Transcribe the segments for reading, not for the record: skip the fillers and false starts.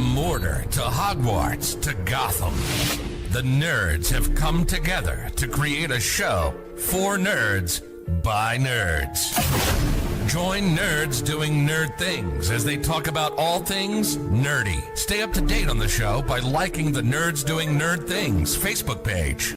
From Mordor to Hogwarts to Gotham, the nerds have come together to create a show for nerds by nerds. Join nerds doing nerd things as they talk about all things nerdy. Stay up to date on the show by liking the Nerds Doing Nerd Things Facebook page.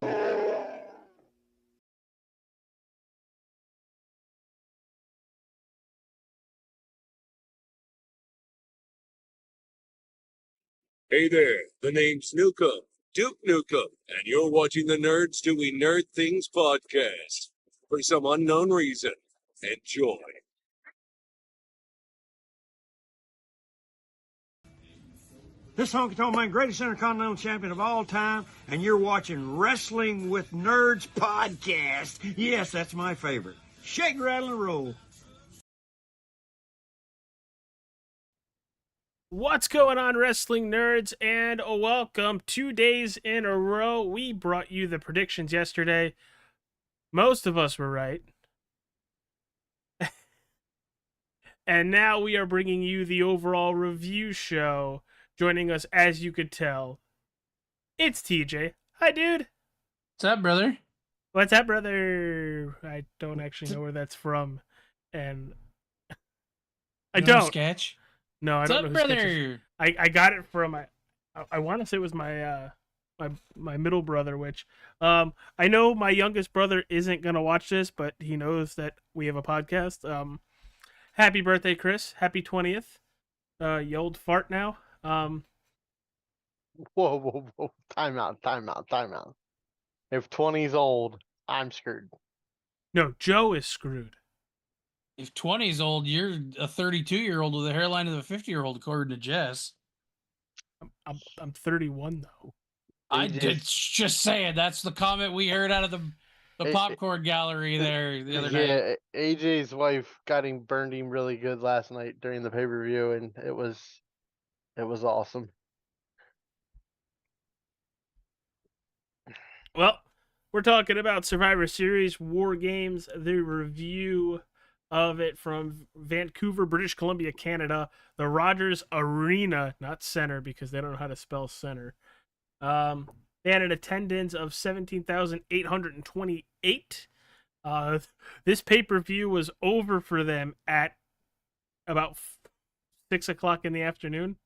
Hey there, the name's Nukem, Duke Nukem, and you're watching the Nerds Doing Nerd Things podcast. For some unknown reason, enjoy. This honky tonk man, greatest intercontinental champion of all time, and you're watching Wrestling with Nerds podcast. Yes, that's my favorite. Shake, rattle, and roll. What's going on, wrestling nerds, and welcome. 2 days in a row, we brought you the predictions yesterday. Most of us were right. And now we are bringing you the overall review show. Joining us, as you could tell, it's TJ. Hi, dude. What's up, brother? What's up, brother? I don't actually know where that's from, and I don't. Sketch? No, I don't know who brother? Sketch is. I got it from I want to say it was my my middle brother, which I know my youngest brother isn't gonna watch this, but he knows that we have a podcast. Happy birthday, Chris! Happy 20th! You old fart now. Whoa. Time out. If 20's old, I'm screwed. No, Joe is screwed. If 20's old, you're a 32-year-old with a hairline of a 50-year-old, according to Jess. I'm 31 though. I did just saying that's the comment we heard out of the popcorn gallery there the other night. Yeah, AJ's wife got him burned him really good last night during the pay-per-view, and it was awesome. Well, we're talking about Survivor Series WarGames, the review of it from Vancouver, British Columbia, Canada, the Rogers Arena, not center because they don't know how to spell center. They had an attendance of 17,828. This pay-per-view was over for them at about 6 o'clock in the afternoon.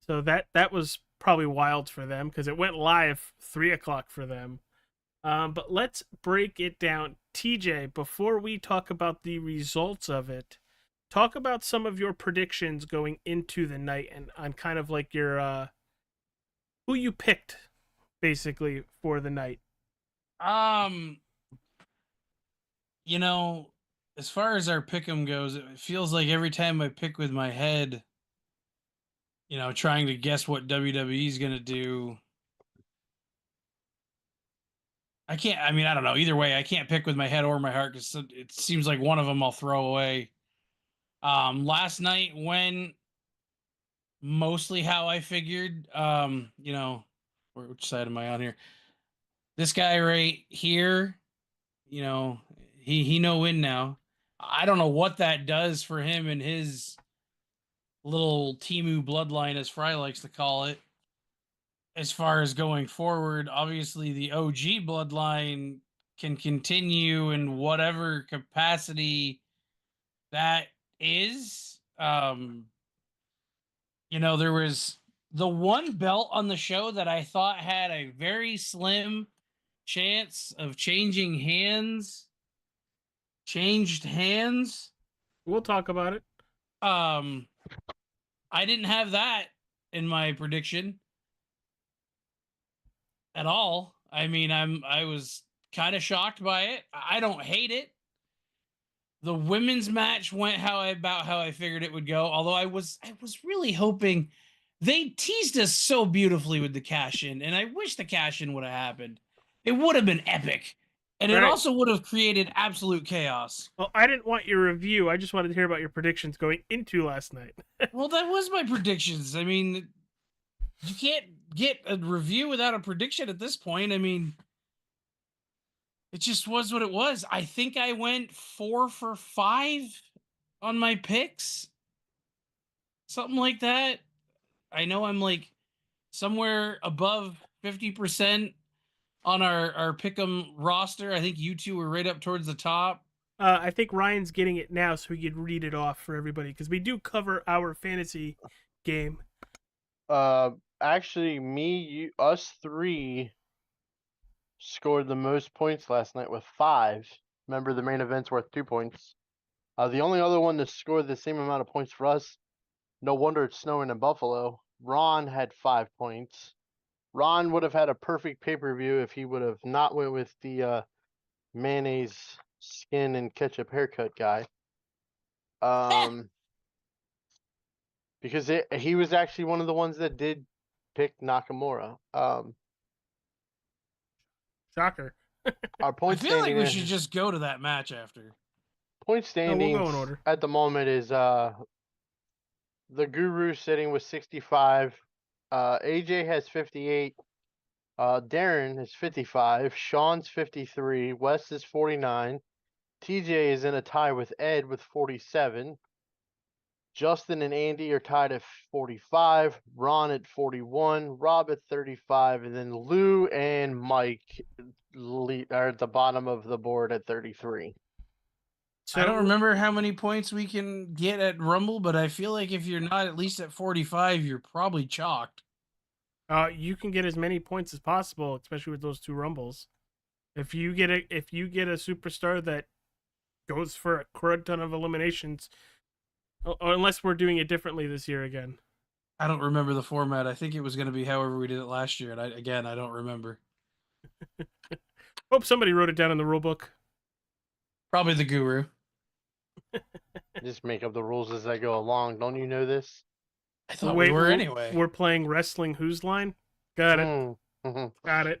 So that was probably wild for them because it went live 3 o'clock for them. But let's break it down. TJ, before we talk about the results of it, talk about some of your predictions going into the night and on kind of like your who you picked basically for the night. You know, as far as our pick'em goes, it feels like every time I pick with my head, you know, trying to guess what WWE's gonna do, I don't know. Either way, I can't pick with my head or my heart because it seems like one of them I'll throw away. Last night went mostly how I figured. You know, which side am I on here? This guy right here, you know, he no win now. I don't know what that does for him and his little Timu bloodline, as Fry likes to call it. As far as going forward, obviously the OG bloodline can continue in whatever capacity that is. You know, there was the one belt on the show that I thought had a very slim chance of changing hands. Changed hands. We'll talk about it. I didn't have that in my prediction at all. I mean, I was kind of shocked by it. I don't hate it. The women's match went how I figured it would go. Although I was really hoping they teased us so beautifully with the cash in, and I wish the cash in would have happened. It would have been epic. And it also would have created absolute chaos. Well, I didn't want your review. I just wanted to hear about your predictions going into last night. Well, that was my predictions. I mean, you can't get a review without a prediction at this point. I mean, it just was what it was. I think I went 4 for 5 on my picks. Something like that. I know I'm like somewhere above 50% on our pick'em roster. I think you two were right up towards the top. I think Ryan's getting it now so he could read it off for everybody because we do cover our fantasy game. Actually, us three scored the most points last night with 5. Remember, the main event's worth 2 points. The only other one to score the same amount of points for us, no wonder it's snowing in Buffalo. Ron had 5 points. Ron would have had a perfect pay-per-view if he would have not went with the mayonnaise skin and ketchup haircut guy. Because he was actually one of the ones that did pick Nakamura. Shocker. Our I point feel like standing we should just go to that match after. point No, standings we'll go in order. at the moment is the Guru sitting with 65. AJ has 58. Darren is 55. Sean's 53. Wes is 49. TJ is in a tie with Ed with 47. Justin and Andy are tied at 45. Ron at 41. Rob at 35. And then Lou and Mike are at the bottom of the board at 33. So I don't remember how many points we can get at Rumble, but I feel like if you're not at least at 45, you're probably chalked. You can get as many points as possible, especially with those 2 rumbles. If you get a superstar that goes for a crud ton of eliminations, or unless we're doing it differently this year again. I don't remember the format. I think it was going to be however we did it last year, and I don't remember. Hope somebody wrote it down in the rule book. Probably the Guru. Just make up the rules as I go along. Don't you know this? I thought we were anyway. We're playing Wrestling Who's Line? Got it. Got it.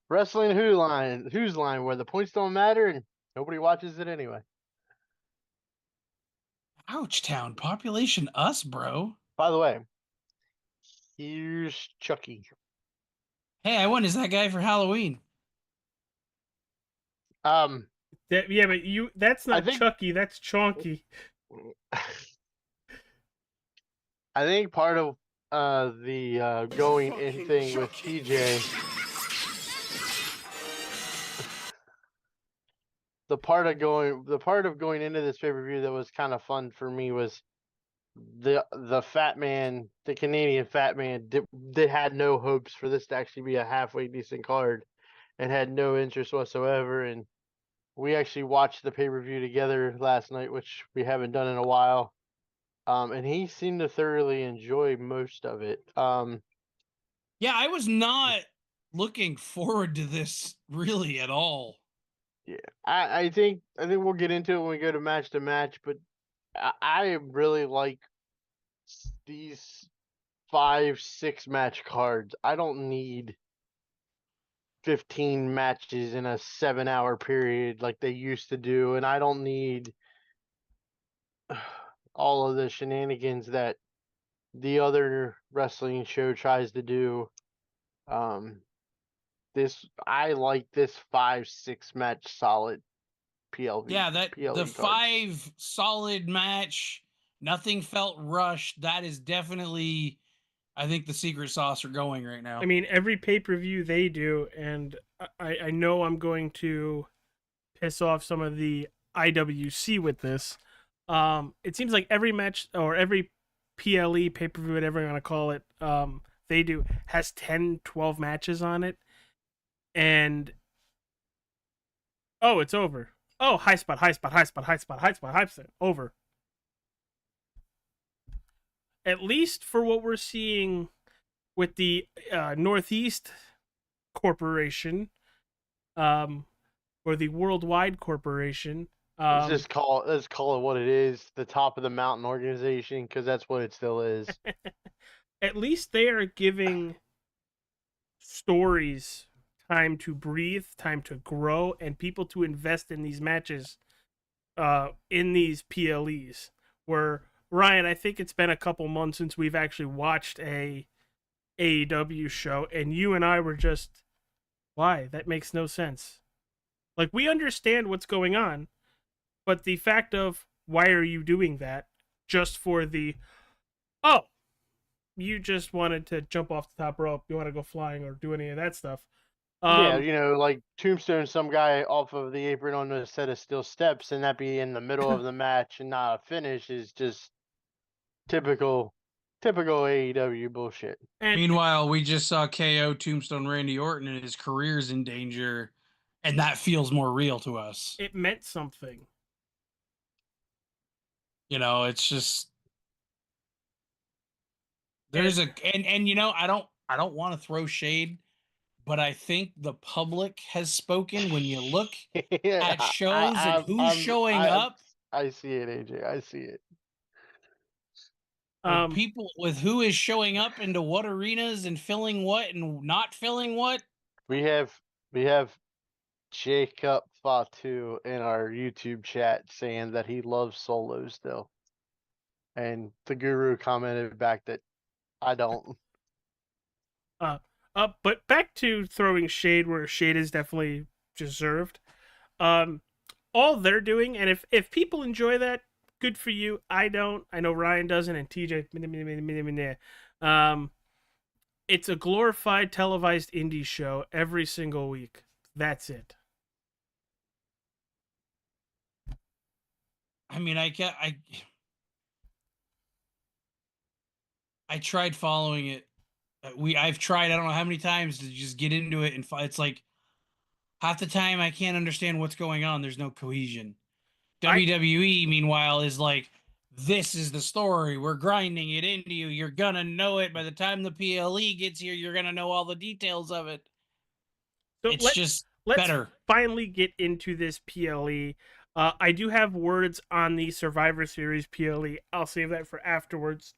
Wrestling Who's Line, where the points don't matter and nobody watches it anyway. Ouchtown. Population us, bro. By the way, here's Chucky. Hey, I won as that guy for Halloween. Yeah, but that's not Chucky, that's Chonky. I think part of the going in thing with TJ, the part of going into this pay-per-view that was kind of fun for me was the fat man, the Canadian fat man, that had no hopes for this to actually be a halfway decent card, and had no interest whatsoever. And we actually watched the pay-per-view together last night, which we haven't done in a while. And he seemed to thoroughly enjoy most of it. Yeah, I was not looking forward to this really at all. Yeah, I think we'll get into it when we go to match, but I really like these 5-6 match cards. I don't need 15 matches in a 7-hour period like they used to do, and I don't need all of the shenanigans that the other wrestling show tries to do. I like this 5-6 match solid PLV. Yeah, PLE the cards. 5 solid match, nothing felt rushed. That is definitely, I think, the secret sauce are going right now. I mean, every pay-per-view they do, and I know I'm going to piss off some of the IWC with this. It seems like every match or every PLE pay-per-view, whatever you want to call it, they do has 10, 12 matches on it. And it's over. Oh, high spot, over. At least for what we're seeing with the Northeast Corporation, or the Worldwide Corporation. Let's call it what it is, the top of the mountain organization, because that's what it still is. At least they are giving stories time to breathe, time to grow, and people to invest in these matches, in these PLEs. Where, Ryan, I think it's been a couple months since we've actually watched a AEW show, and you and I were just, why? That makes no sense. Like, we understand what's going on, but the fact of, why are you doing that? Just for the, you just wanted to jump off the top rope. You want to go flying or do any of that stuff. Yeah, like Tombstone some guy off of the apron on a set of steel steps, and that be in the middle of the match and not a finish is just typical AEW bullshit. And Meanwhile, we just saw KO Tombstone Randy Orton and his career's in danger, and that feels more real to us. it meant something. It's just there's and I don't want to throw shade, but I think the public has spoken when you look at shows and who's showing up. I see it, AJ. I see it. With people with who is showing up into what arenas and filling what and not filling what. We have Jacob Fatu in our YouTube chat saying that he loves Solo still. And the Guru commented back that I don't. But back to throwing shade where shade is definitely deserved. All they're doing, and if people enjoy that, good for you. I don't. I know Ryan doesn't, and TJ. It's a glorified televised indie show every single week. That's it. I mean, I tried following it. I've tried I don't know how many times to just get into it, and it's like half the time I can't understand what's going on. There's no cohesion. WWE, meanwhile, is like, this is the story. We're grinding it into you. You're gonna know it by the time the PLE gets here. You're gonna know all the details of it. So let's better. Finally get into this PLE. I do have words on the Survivor Series PLE. I'll save that for afterwards.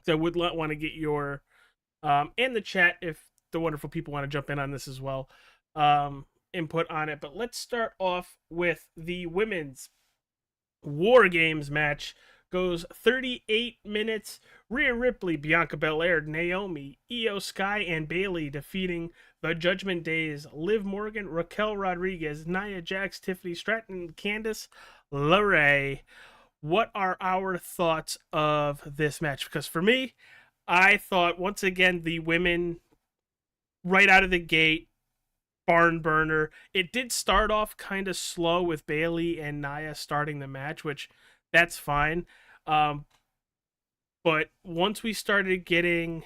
So I would want to get your in the chat if the wonderful people want to jump in on this as well. Input on it. But let's start off with the women's WarGames match. Goes 38 minutes. Rhea Ripley, Bianca Belair, Naomi, Io Sky, and Bayley defeating the Judgment Days, Liv Morgan, Raquel Rodriguez, Nia Jax, Tiffany Stratton, and Candice LeRae. What are our thoughts of this match? Because for me, I thought, once again, the women, right out of the gate, barn burner. It did start off kind of slow with Bayley and Nia starting the match, which that's fine. But once we started getting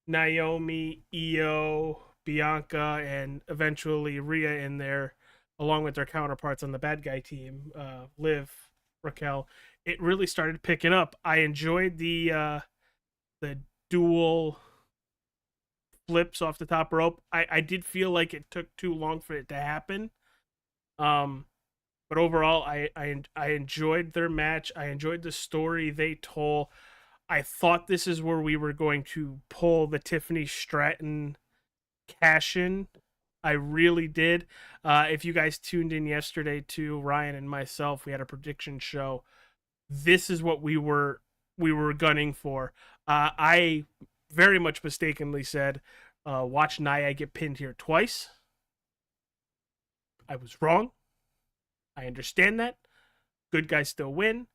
Naomi, Io, Bianca, and eventually Rhea in there, along with their counterparts on the bad guy team, Liv, Raquel, it really started picking up. I enjoyed the dual flips off the top rope. I did feel like it took too long for it to happen. But overall, I enjoyed their match. I enjoyed the story they told. I thought this is where we were going to pull the Tiffany Stratton cash in. I really did. If you guys tuned in yesterday to Ryan and myself, we had a prediction show. This is what we were gunning for. I very much mistakenly said, watch Nia get pinned here twice. I was wrong. I understand that. Good guys still win.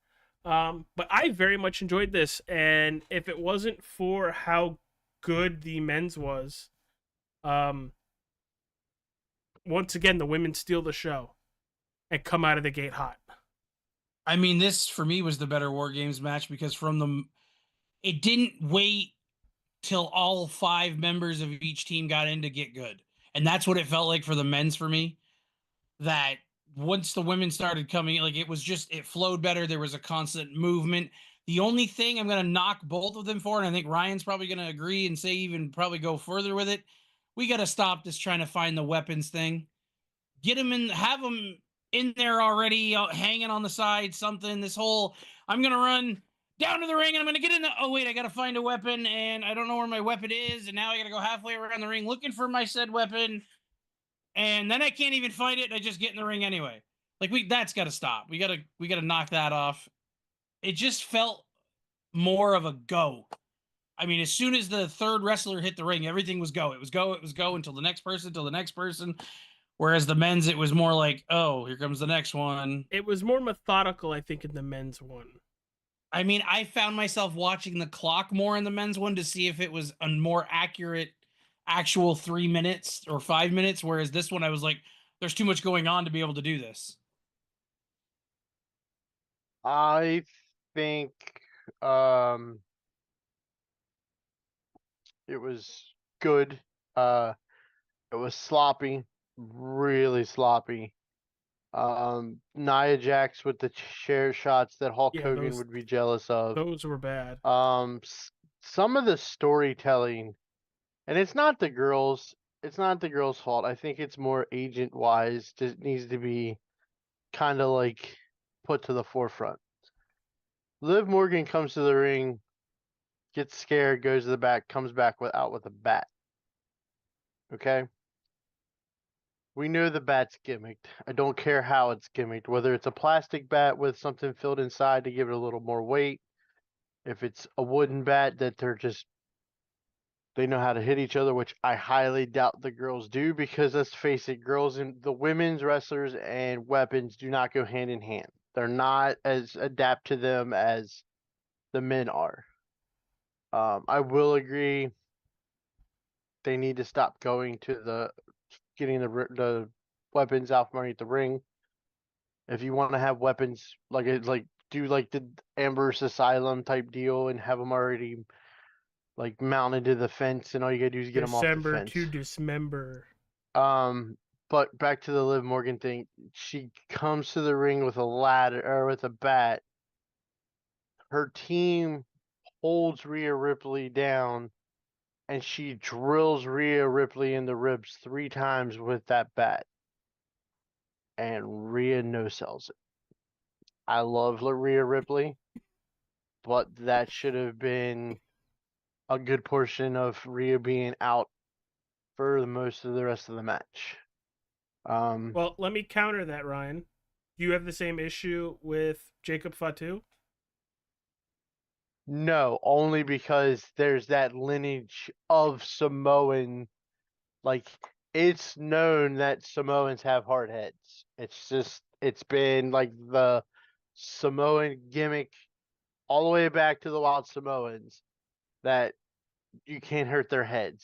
But I very much enjoyed this. And if it wasn't for how good the men's was, once again, the women steal the show and come out of the gate hot. I mean, this for me was the better WarGames match because it didn't wait till all 5 members of each team got in to get good. And that's what it felt like for the men's for me. That once the women started coming, like it flowed better. There was a constant movement. The only thing I'm going to knock both of them for, and I think Ryan's probably going to agree and say even probably go further with it, we got to stop this trying to find the weapons thing. Get them in, have them in there already, hanging on the side, something. This whole, I'm going to run down to the ring and I'm going to get in the, oh wait, I got to find a weapon and I don't know where my weapon is. And now I got to go halfway around the ring looking for my said weapon. And then I can't even find it. I just get in the ring anyway. Like that's got to stop. We got to knock that off. It just felt more of a go. I mean, as soon as the third wrestler hit the ring, everything was go. It was go until the next person. Whereas the men's, it was more like, oh, here comes the next one. It was more methodical, I think, in the men's one. I mean, I found myself watching the clock more in the men's one to see if it was a more accurate actual 3 minutes or 5 minutes, whereas this one I was like, there's too much going on to be able to do this. I think um it was good. Uh it was sloppy, really sloppy. Nia Jax with the chair shots that Hulk Yeah, Hogan would be jealous of. those were bad. Some of the storytelling, and it's not the girls' fault. I think it's more agent wise. Just needs to be kind of like put to the forefront. Liv Morgan comes to the ring, gets scared, goes to the back, comes back out with a bat. Okay? We know the bat's gimmicked. I don't care how it's gimmicked, whether it's a plastic bat with something filled inside to give it a little more weight, if it's a wooden bat that they know how to hit each other, which I highly doubt the girls do, because let's face it, girls and the women's wrestlers and weapons do not go hand in hand. They're not as adapt to them as the men are. I will agree they need to stop going to the getting the weapons out from underneath the ring. If you want to have weapons, like do like the Amber's Asylum type deal and have them already like mounted to the fence, and all you gotta do is get them off the December fence. to dismember. But back to the Liv Morgan thing, she comes to the ring with a ladder or with a bat. Her team holds Rhea Ripley down, and she drills Rhea Ripley in the ribs 3 times with that bat, and Rhea no sells it. I love Rhea Ripley, but that should have been a good portion of Rhea being out for the most of the rest of the match. Well, let me counter that, Ryan. Do you have the same issue with Jacob Fatu? No, only because there's that lineage of Samoan. Like, it's known that Samoans have hard heads. It's been like the Samoan gimmick all the way back to the Wild Samoans that you can't hurt their heads.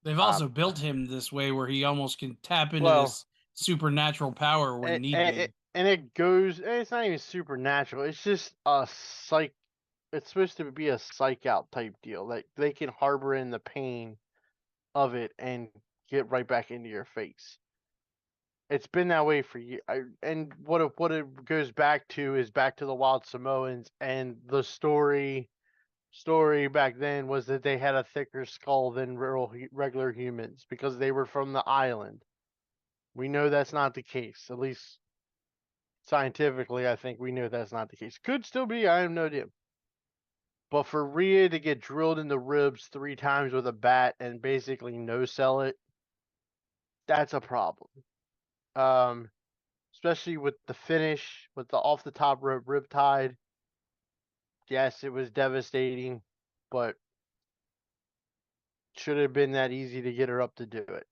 They've also built him this way where he almost can tap into Well, this supernatural power when need be. and it goes, it's not even supernatural. It's just a psych. It's supposed to be a psych out type deal. Like, they can harbor in the pain of it and get right back into your face. It's been that way for years. And what it goes back to is back to the Wild Samoans, and the story back then was that they had a thicker skull than regular humans because they were from the island. We know that's not the case. At least scientifically, I think we know that's not the case. Could still be. I have no idea. But for Rhea to get drilled in the ribs 3 times with a bat and basically no sell it, that's a problem. Um, Especially with the finish, with the off the top rope riptide. Yes, it was devastating, but should have been that easy to get her up to do it.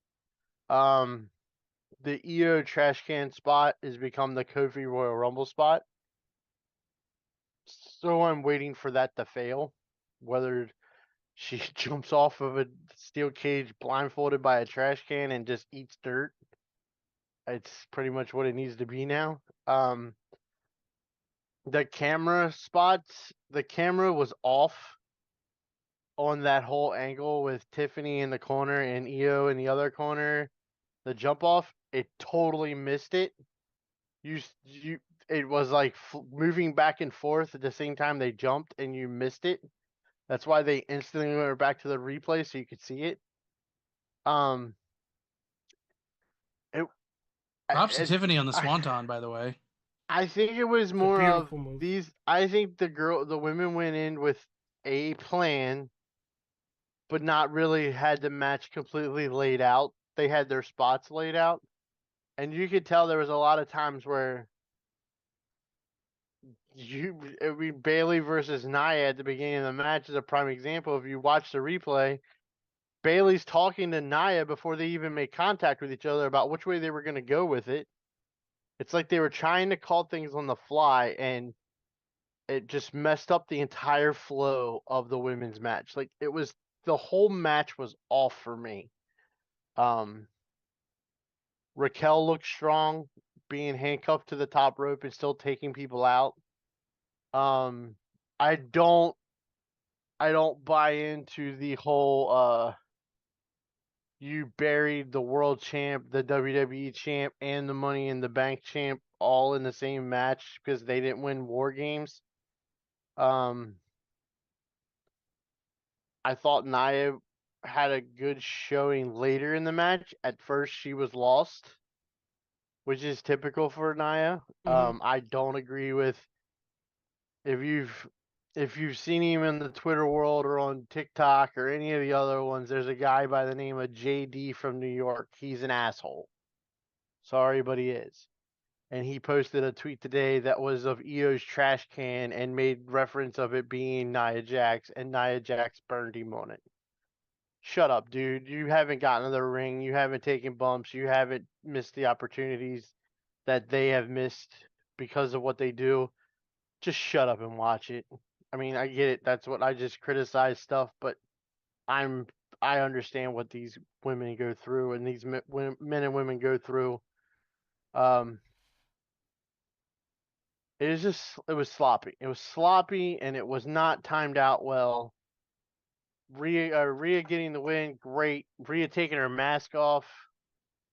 The EO trash can spot has become the Kofi Royal Rumble spot. So I'm waiting for that to fail. Whether she jumps off of a steel cage blindfolded by a trash can and just eats dirt. It's pretty much what it needs to be now. The camera spots, the camera was off on that whole angle with Tiffany in the corner and EO in the other corner. The jump off, it totally missed it. You it was like moving back and forth at the same time they jumped, and you missed it. That's why they instantly went back to the replay so you could see it. Um, it, Props to it Tiffany on the Swanton, by the way. I think it was It's a more of beautiful move. these. I think the women went in with a plan, but not really had the match completely laid out. They had their spots laid out, and you could tell there was a lot of times where I mean, Bailey versus Nia at the beginning of the match is a prime example. If you watch the replay, Bailey's talking to Nia before they even make contact with each other about which way they were going to go with it. It's like they were trying to call things on the fly, and it just messed up the entire flow of the women's match. Like the whole match was off for me. Raquel looked strong, being handcuffed to the top rope and still taking people out. Um, I don't buy into the whole you buried the world champ, the WWE champ, and the Money in the Bank champ all in the same match because they didn't win WarGames. I thought Nia had a good showing later in the match. At first, she was lost, which is typical for Nia. I don't agree with if you've seen him in the Twitter world or on TikTok or any of the other ones. There's a guy by the name of JD from New York. He's an asshole. Sorry, but he is. And he posted a tweet today that was of Io's trash can and made reference of it being Nia Jax, and Nia Jax burned him on it. Shut up, dude. You haven't gotten to the ring. You haven't taken bumps. You haven't missed the opportunities that they have missed because of what they do. Just shut up and watch it. I mean, I get it. That's what I just criticize stuff, but I understand what these women go through and these men and women go through. It was sloppy. It was sloppy and it was not timed out well. Rhea getting the win, great. Rhea taking her mask off.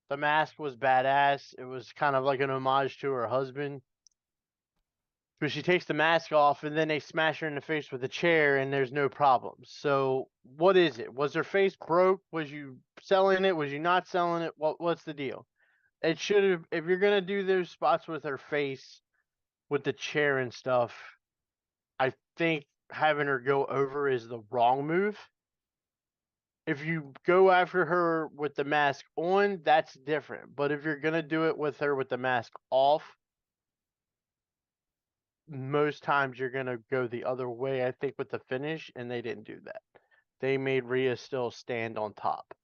The mask was badass. It was kind of like an homage to her husband. But she takes the mask off and then they smash her in the face with a chair and there's no problem. So what is it? Was her face broke? Was you selling it? Was you not selling it? What's the deal? It should have, if you're gonna do those spots with her face with the chair and stuff, I think having her go over is the wrong move. If you go after her with the mask on, that's different. But if you're gonna do it with her with the mask off, most times you're gonna go the other way, I think, with the finish, and they didn't do that. They made Rhea still stand on top.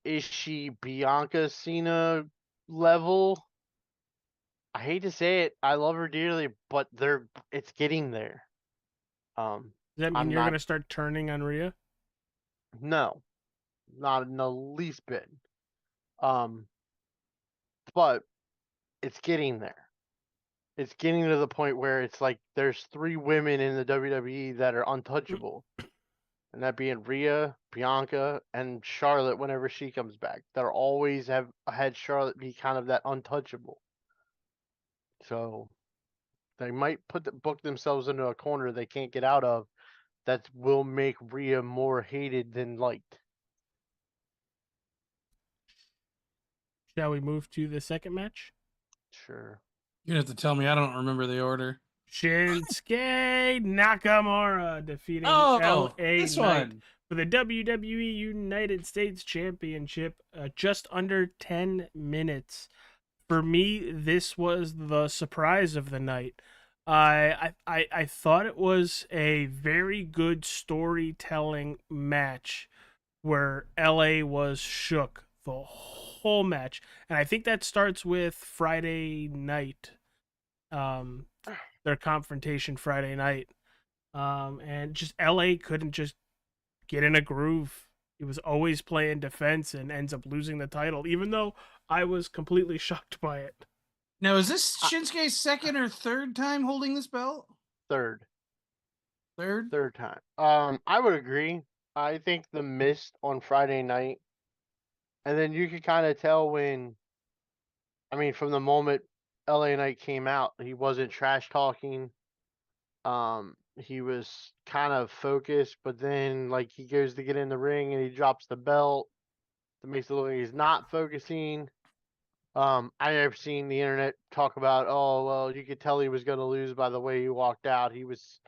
Is she Bianca Cena level? I hate to say it, I love her dearly, but it's getting there. Does that mean I'm you're not gonna start turning on Rhea? No, not in the least bit. But it's getting there. It's getting to the point where it's like there's 3 women in the WWE that are untouchable, and that being Rhea, Bianca, and Charlotte whenever she comes back. They're always have had Charlotte be kind of that untouchable. So they might book themselves into a corner they can't get out of that will make Rhea more hated than liked. Shall we move to the second match? Sure. You have to tell me. I don't remember the order. Shinsuke Nakamura defeating Oh, L.A. this Knight one. for the WWE United States Championship, just under 10 minutes. For me, this was the surprise of the night. I thought it was a very good storytelling match where LA was shook the whole match. And I think that starts with Friday night. Their confrontation Friday night. And just LA couldn't just get in a groove. He was always playing defense and ends up losing the title, even though I was completely shocked by it. Now, is this Shinsuke's second or third time holding this belt? Third Third? time. I would agree. I think the mist on Friday night, and then you could kind of tell when, I mean, from the moment LA Knight came out, he wasn't trash talking. He was kind of focused, but then like he goes to get in the ring and he drops the belt. That makes it look like he's not focusing. I have seen the internet talk about, oh well, you could tell he was going to lose by the way he walked out. He was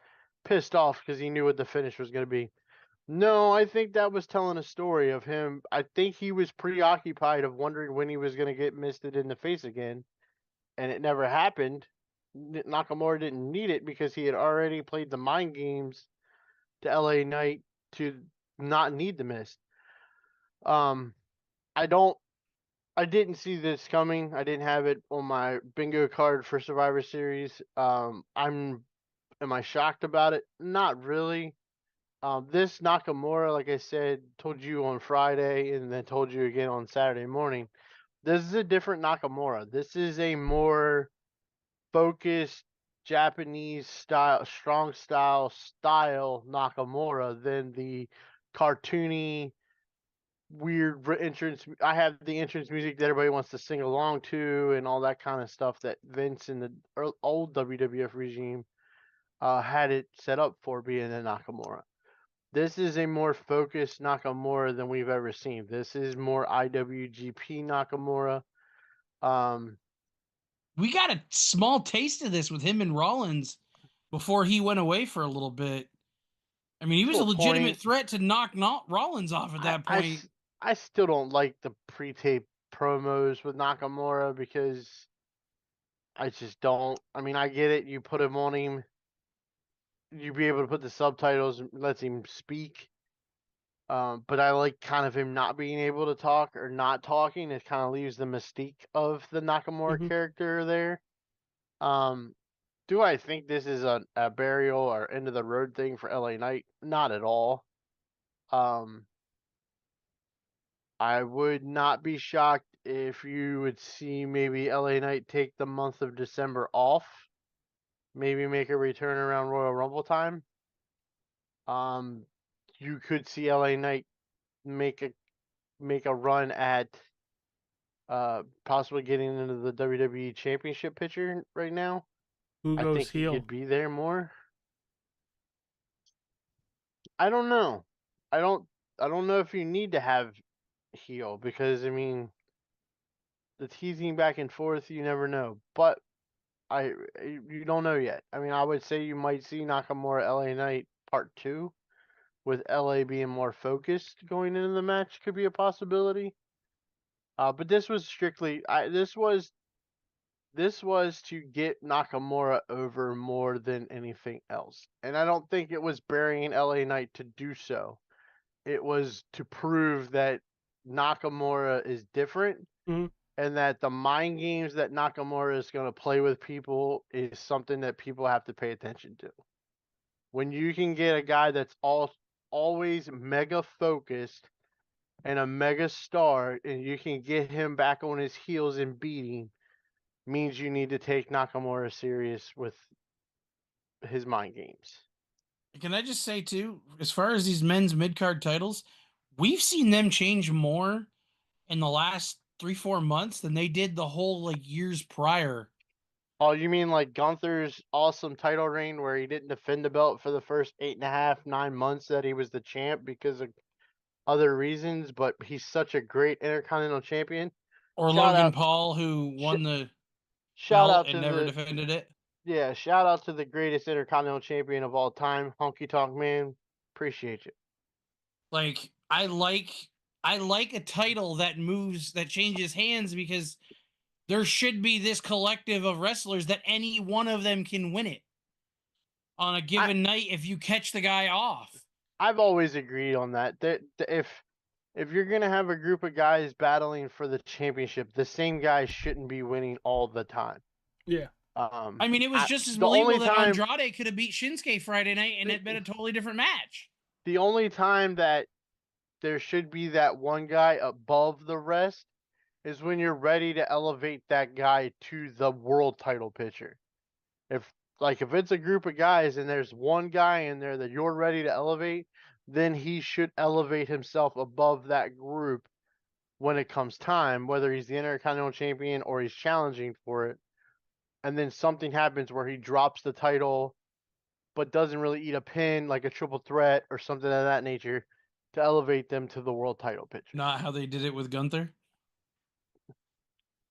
pissed off because he knew what the finish was going to be. No, I think that was telling a story of him. I think he was preoccupied of wondering when he was going to get misted in the face again, and it never happened. Nakamura didn't need it because he had already played the mind games to LA Knight to not need the mist. I don't. I didn't see this coming. I didn't have it on my bingo card for Survivor Series. I'm Am I shocked about it? Not really. This Nakamura, like I said, told you on Friday and then told you again on Saturday morning. This is a different Nakamura. This is a more focused Japanese style, strong style Nakamura than the cartoony, weird entrance. I have the entrance music that everybody wants to sing along to and all that kind of stuff that Vince in the old WWF regime had it set up for being a Nakamura. This is a more focused Nakamura than we've ever seen. This is more IWGP Nakamura. We got a small taste of this with him and Rollins before he went away for a little bit. I mean, he was To a a legitimate point, threat to knock Rollins off at that point. I still don't like the pre-tape promos with Nakamura because I just don't. I mean, I get it. You put him on him, you be able to put the subtitles, lets him speak. But I like kind of him not being able to talk or not talking. It kind of leaves the mystique of the Nakamura character there. Do I think this is a burial or end of the road thing for LA Knight? Not at all. I would not be shocked if you would see maybe LA Knight take the month of December off, maybe make a return around Royal Rumble time. You could see LA Knight make a run at possibly getting into the WWE Championship picture right now. Who I goes think he heel? could be there more. I don't know. I don't know if you need to have heel because I mean the teasing back and forth, you never know. But you don't know yet. I mean, I would say you might see Nakamura LA Knight Part 2 with LA being more focused going into the match could be a possibility. But this was strictly this was to get Nakamura over more than anything else. And I don't think it was burying LA Knight to do so. It was to prove that Nakamura is different and that the mind games that Nakamura is going to play with people is something that people have to pay attention to. When you can get a guy that's always mega focused and a mega star and you can get him back on his heels and beating, means you need to take Nakamura serious with his mind games. Can I just say too, as far as these men's mid-card titles, we've seen them change more in the last 3-4 months than they did the whole like years prior. Oh, you mean like Gunther's awesome title reign where he didn't defend the belt for the first 8.5, 9 months that he was the champ because of other reasons, but he's such a great Intercontinental Champion. Or Logan Paul, who won the belt and never defended it. Yeah, shout out to the greatest Intercontinental Champion of all time, Honky Tonk Man. Appreciate you. Like I like a title that moves, that changes hands, because there should be this collective of wrestlers that any one of them can win it on a given night if you catch the guy off. I've always agreed on that. That if you're gonna have a group of guys battling for the championship, the same guy shouldn't be winning all the time. Yeah. I mean, it was just as believable that Andrade could have beat Shinsuke Friday night and it'd been a totally different match. The only time that there should be that one guy above the rest is when you're ready to elevate that guy to the world title picture. If it's a group of guys and there's one guy in there that you're ready to elevate, then he should elevate himself above that group when it comes time, whether he's the Intercontinental Champion or he's challenging for it. And then something happens where he drops the title but doesn't really eat a pin, like a triple threat or something of that nature, to elevate them to the world title picture. Not how they did it with Gunther,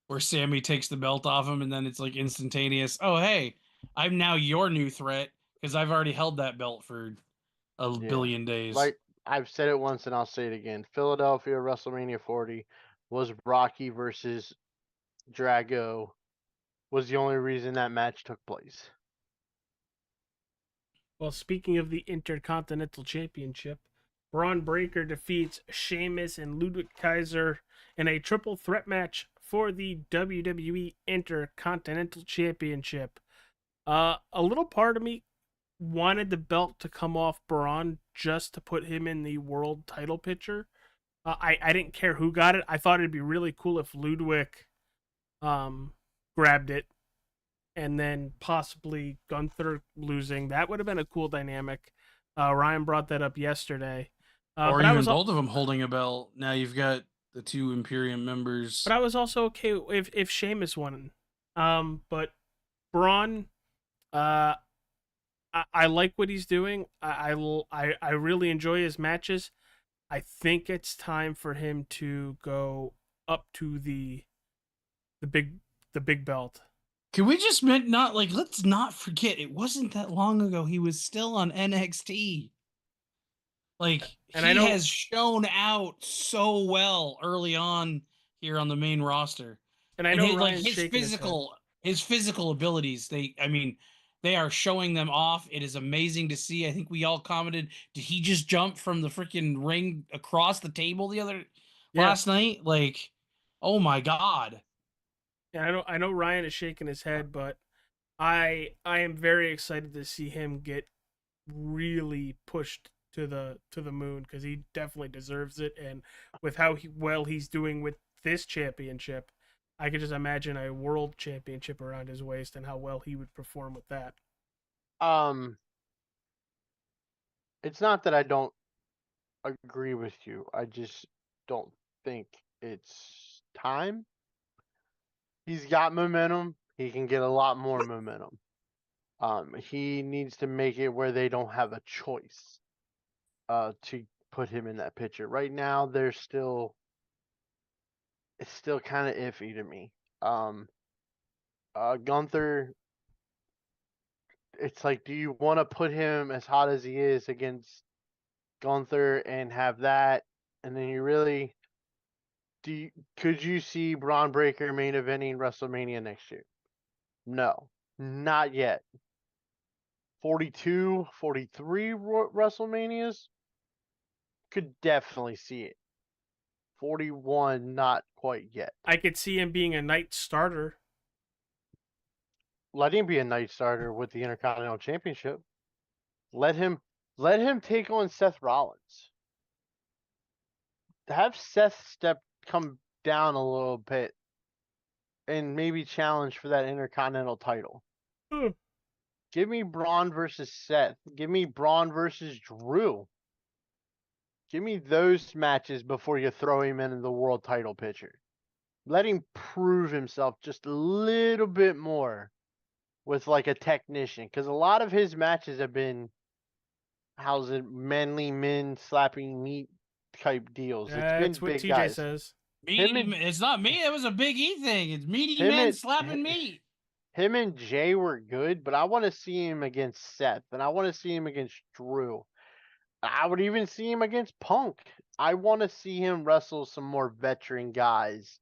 where Sammy takes the belt off him and then it's like instantaneous. Oh, hey, I'm now your new threat because I've already held that belt for a billion days. Like I've said it once and I'll say it again. Philadelphia WrestleMania 40 was Rocky versus Drago was the only reason that match took place. Well, speaking of the Intercontinental Championship, Braun Breaker defeats Sheamus and Ludwig Kaiser in a triple threat match for the WWE Intercontinental Championship. A little part of me wanted the belt to come off Braun just to put him in the world title picture. I didn't care who got it. I thought it'd be really cool if Ludwig grabbed it and then possibly Gunther losing. That would have been a cool dynamic. Ryan brought that up yesterday. Or but I even was both of them holding a belt. Now you've got the two Imperium members. But I was also okay if Sheamus won. But Braun, I like what he's doing. I really enjoy his matches. I think it's time for him to go up to the big belt. Can we just let's not forget it wasn't that long ago he was still on NXT. Like And he I know, has shown out so well early on here on the main roster. and I know his, Ryan's shaking his physical abilities, they are showing them off. It is amazing to see. I think we all commented, did he just jump from the freaking ring across the table last night? Like, oh my god. Yeah, I know Ryan is shaking his head, but I am very excited to see him get really pushed to the moon, because he definitely deserves it. And with how well he's doing with this championship, I could just imagine a world championship around his waist and how well he would perform with that. It's not that I don't agree with you. I just don't think it's time. He's got momentum. He can get a lot more momentum. He needs to make it where they don't have a choice to put him in that picture. Right now, it's still kind of iffy to me. Gunther, it's like, do you want to put him as hot as he is against Gunther and have that? And then you really could you see Braun Breaker main eventing WrestleMania next year? No, not yet. 42, 43 WrestleManias, could definitely see it. 41, not quite yet. I could see him being a night starter. Let him be a night starter with the Intercontinental Championship. Let him take on Seth Rollins. Have Seth come down a little bit and maybe challenge for that Intercontinental title. Give me Braun versus Seth. Give me Braun versus Drew. Give me those matches before you throw him in the world title picture. Let him prove himself just a little bit more with like a technician, because a lot of his matches have been, manly men slapping meat type deals. It's been That's what big TJ guys. says. It's not me. It was a Big E thing. It's meaty men slapping meat. Him and Jay were good, but I want to see him against Seth, and I want to see him against Drew. I would even see him against Punk. I want to see him wrestle some more veteran guys.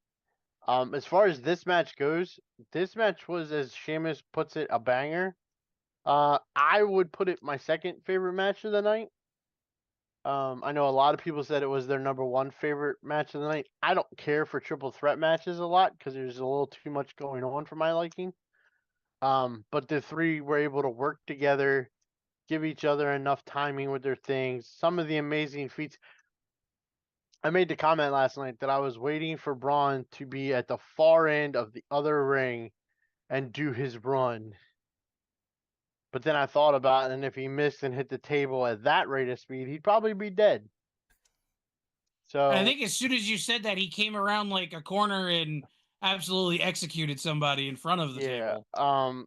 As far as this match goes, this match was, as Sheamus puts it, a banger. I would put it my second favorite match of the night. I know a lot of people said it was their number one favorite match of the night. I don't care for triple threat matches a lot because there's a little too much going on for my liking. But the three were able to work together, give each other enough timing with their things. Some of the amazing feats. I made the comment last night that I was waiting for Braun to be at the far end of the other ring and do his run. But then I thought about it, and if he missed and hit the table at that rate of speed, he'd probably be dead. So I think as soon as you said that, he came around like a corner and absolutely executed somebody in front of the table.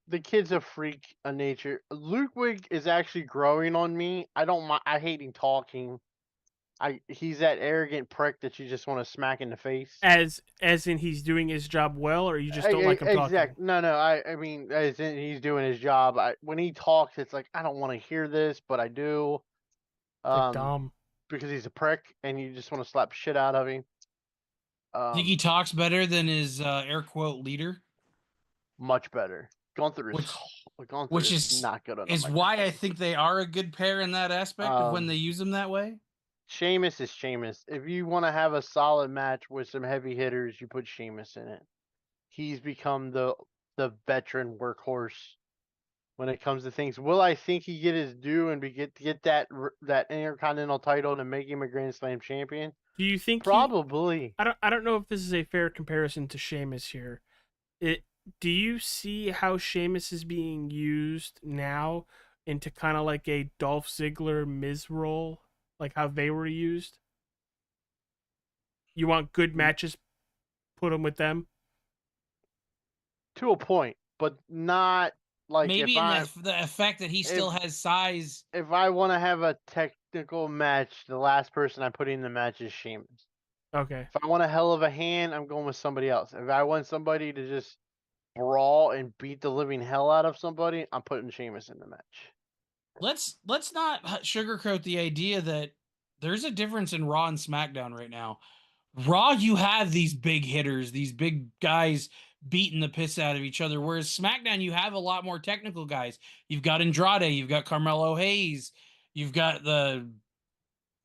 The kid's a freak of nature. Ludwig is actually growing on me. I hate him talking. He's that arrogant prick that you just want to smack in the face. As in he's doing his job well, or you just don't like him talking? No. I mean, as in he's doing his job. When he talks, it's like I don't want to hear this, but I do. Like Dom. Because he's a prick, and you just want to slap shit out of him. Think he talks better than his air quote leader? Much better. Gunther is not good on is why I think they are a good pair in that aspect of when they use them that way. Sheamus is Sheamus. If you want to have a solid match with some heavy hitters, you put Sheamus in it. He's become the veteran workhorse when it comes to things. Will I think he get his due and get that Intercontinental title and make him a Grand Slam champion? Do you think Probably. I don't know if this is a fair comparison to Sheamus here. Do you see how Sheamus is being used now into kind of like a Dolph Ziggler Miz role, like how they were used? You want good matches, put them with them. To a point, but not like Maybe if in I the effect that he still has size. if I want to have a technical match, the last person I put in the match is Sheamus. Okay. If I want a hell of a hand, I'm going with somebody else. If I want somebody to just brawl and beat the living hell out of somebody, I'm putting Sheamus in the match. Let's not sugarcoat the idea that there's a difference in Raw and SmackDown right now. Raw, you have these big hitters, these big guys beating the piss out of each other. Whereas SmackDown, you have a lot more technical guys. You've got Andrade, you've got Carmelo Hayes, you've got the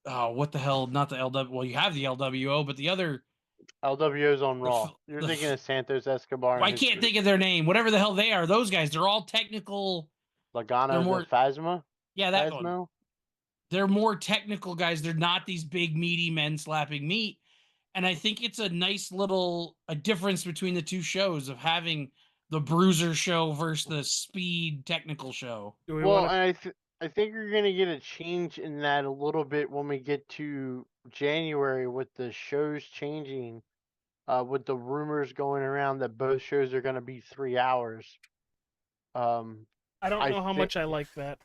what the hell? Not the LW. Well, you have the LWO, but the other LWO's on Raw. You're thinking of Santos Escobar. I can't think of their name. Whatever the hell they are, those guys, they're all technical. Logano more Phasma. Yeah, that Phasmo? one. They're more technical guys. They're not these big meaty men slapping meat. And I think it's a nice little difference between the two shows of having the bruiser show versus the speed technical show. Well, and I think you're gonna get a change in that a little bit when we get to January with the shows changing, with the rumors going around that both shows are gonna be 3 hours. I don't know how much I like that.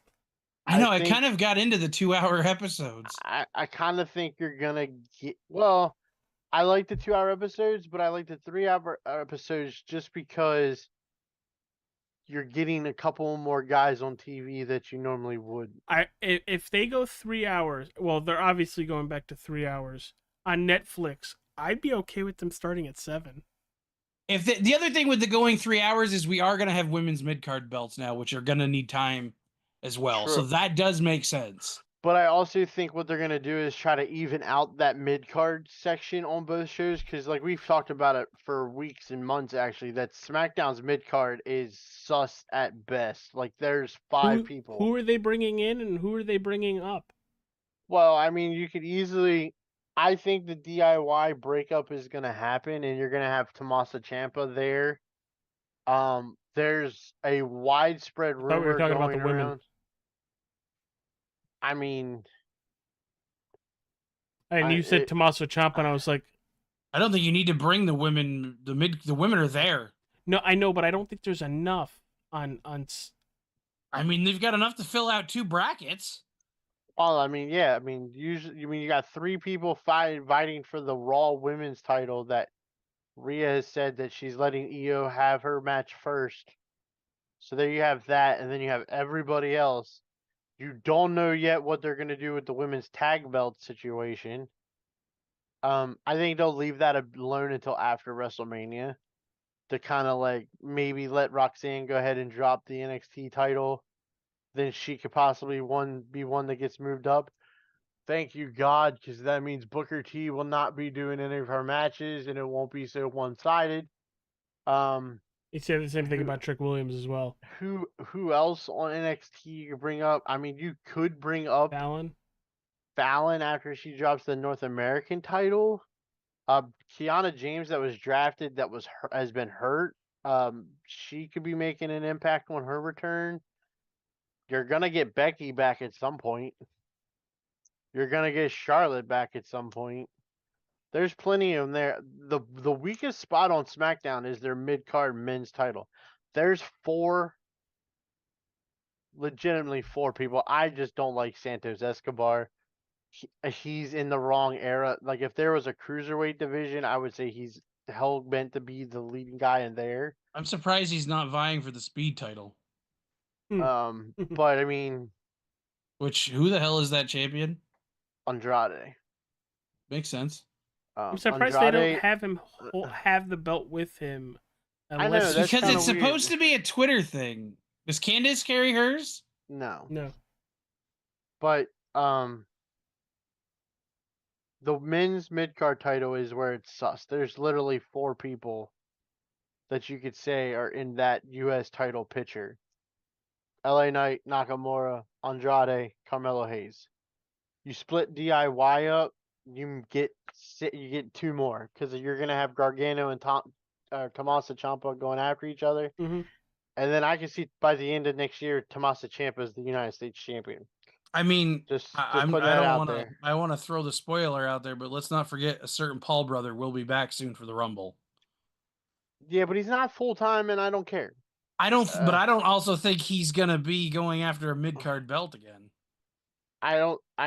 I know, I kind of got into the 2-hour episodes. I kind of think you're gonna get. Well, I like the 2-hour episodes, but I like the 3-hour episodes just because you're getting a couple more guys on TV that you normally would. If they go 3 hours, well, they're obviously going back to 3 hours on Netflix. I'd be okay with them starting at 7. If the other thing with the going 3 hours is we are going to have women's mid card belts now, which are going to need time as well. True. So that does make sense. But I also think what they're going to do is try to even out that mid-card section on both shows, because like we've talked about it for weeks and months, actually, that SmackDown's mid-card is sus at best. Like, there's 5 people. Who are they bringing in and who are they bringing up? Well, I mean, you could easily... I think the DIY breakup is going to happen, and you're going to have Tommaso Ciampa there. There's a widespread rumor going about the around. Women. I mean... And you said Tommaso Ciampa, and I was like, I don't think you need to bring the women. The women are there. No, I know, but I don't think there's enough on. I mean, they've got enough to fill out 2 brackets. Well, I mean, yeah. I mean, usually, you got 3 people fighting for the Raw Women's title. That Rhea has said that she's letting Io have her match first. So there you have that, and then you have everybody else. You don't know yet what they're going to do with the women's tag belt situation. I think they'll leave that alone until after WrestleMania to kind of like maybe let Roxanne go ahead and drop the NXT title. Then she could possibly be one that gets moved up. Thank you, God, because that means Booker T will not be doing any of her matches, and it won't be so one-sided. He said the same thing about Trick Williams as well. Who else on NXT you could bring up? I mean, you could bring up Fallon after she drops the North American title. Kiana James that was drafted has been hurt. She could be making an impact on her return. You're gonna get Becky back at some point. You're gonna get Charlotte back at some point. There's plenty of them there. The weakest spot on SmackDown is their mid-card men's title. There's legitimately 4 people. I just don't like Santos Escobar. He's in the wrong era. Like, if there was a cruiserweight division, I would say he's hell bent to be the leading guy in there. I'm surprised he's not vying for the speed title. But I mean, who the hell is that champion? Andrade. Makes sense. I'm surprised they don't have him have the belt with him. I know, that's because it's weird. Supposed to be a Twitter thing. Does Candice carry hers? No. But the men's mid-card title is where it's sus. There's literally 4 people that you could say are in that U.S. title picture. LA Knight, Nakamura, Andrade, Carmelo Hayes. You split DIY up, you get 2 more because you're gonna have Gargano and Tommaso Ciampa going after each other, Mm-hmm. and then I can see by the end of next year, Tommaso Ciampa is the United States champion. I mean, Just putting I that don't out want to. there. I want to throw the spoiler out there, but let's not forget a certain Paul brother will be back soon for the Rumble. Yeah, but he's not full time, and I don't care. But I don't also think he's gonna be going after a mid card belt again. I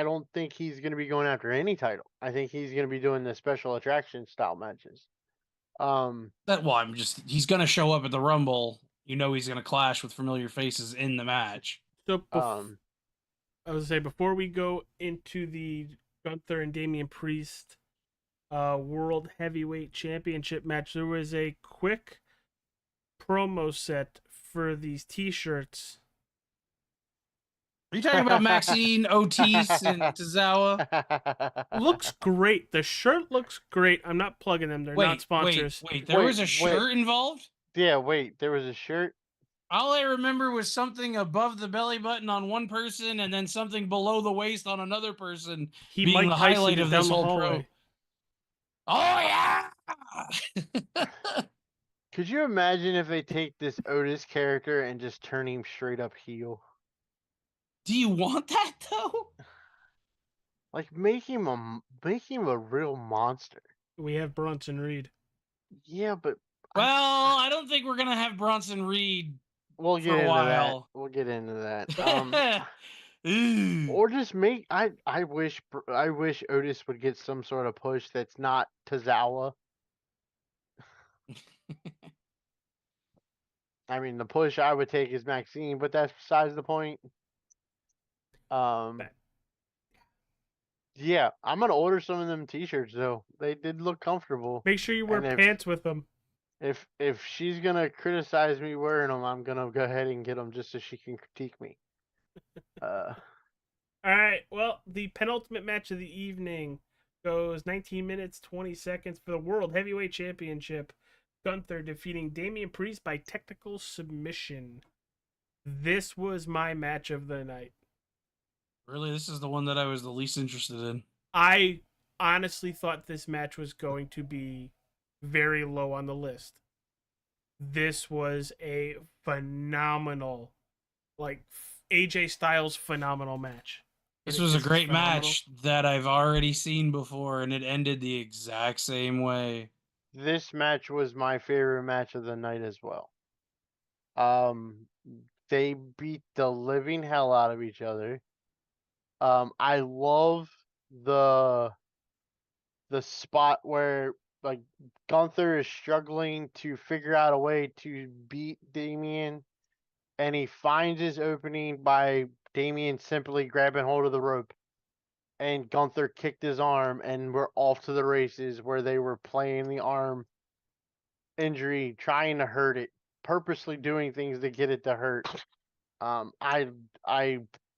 don't think he's gonna be going after any title. I think he's gonna be doing the special attraction style matches. He's gonna show up at the Rumble. You know he's gonna clash with familiar faces in the match. So I was gonna say, before we go into the Gunther and Damian Priest World Heavyweight Championship match, there was a quick promo set for these T-shirts. Are you talking about Maxine, Otis, and Tozawa? Looks great. The shirt looks great. I'm not plugging them. They're not sponsors. Wait. There was a shirt involved? Yeah, wait. There was a shirt. All I remember was something above the belly button on one person and then something below the waist on another person. He being Mike the Tyson highlight of down this the whole hallway. Oh yeah! Could you imagine if they take this Otis character and just turn him straight up heel? Do you want that though? Like make him a real monster. We have Bronson Reed. Yeah, but well, I don't think we're gonna have Bronson Reed. We'll get into that. We'll get into that. Or just make I wish Otis would get some sort of push that's not Tozawa. I mean, the push I would take is Maxine, but that's besides the point. Yeah, I'm gonna order some of them T-shirts though. They did look comfortable. Make sure you wear pants with them. If she's gonna criticize me wearing them, I'm gonna go ahead and get them just so she can critique me. All right. Well, the penultimate match of the evening goes 19 minutes 20 seconds for the World Heavyweight Championship. Gunther defeating Damian Priest by technical submission. This was my match of the night. Really, this is the one that I was the least interested in. I honestly thought this match was going to be very low on the list. This was a phenomenal, like AJ Styles phenomenal match. This was a great match that I've already seen before, and it ended the exact same way. This match was my favorite match of the night as well. They beat the living hell out of each other. I love the spot where like Gunther is struggling to figure out a way to beat Damian, and he finds his opening by Damian simply grabbing hold of the rope, and Gunther kicked his arm, and we're off to the races where they were playing the arm injury, trying to hurt it, purposely doing things to get it to hurt. I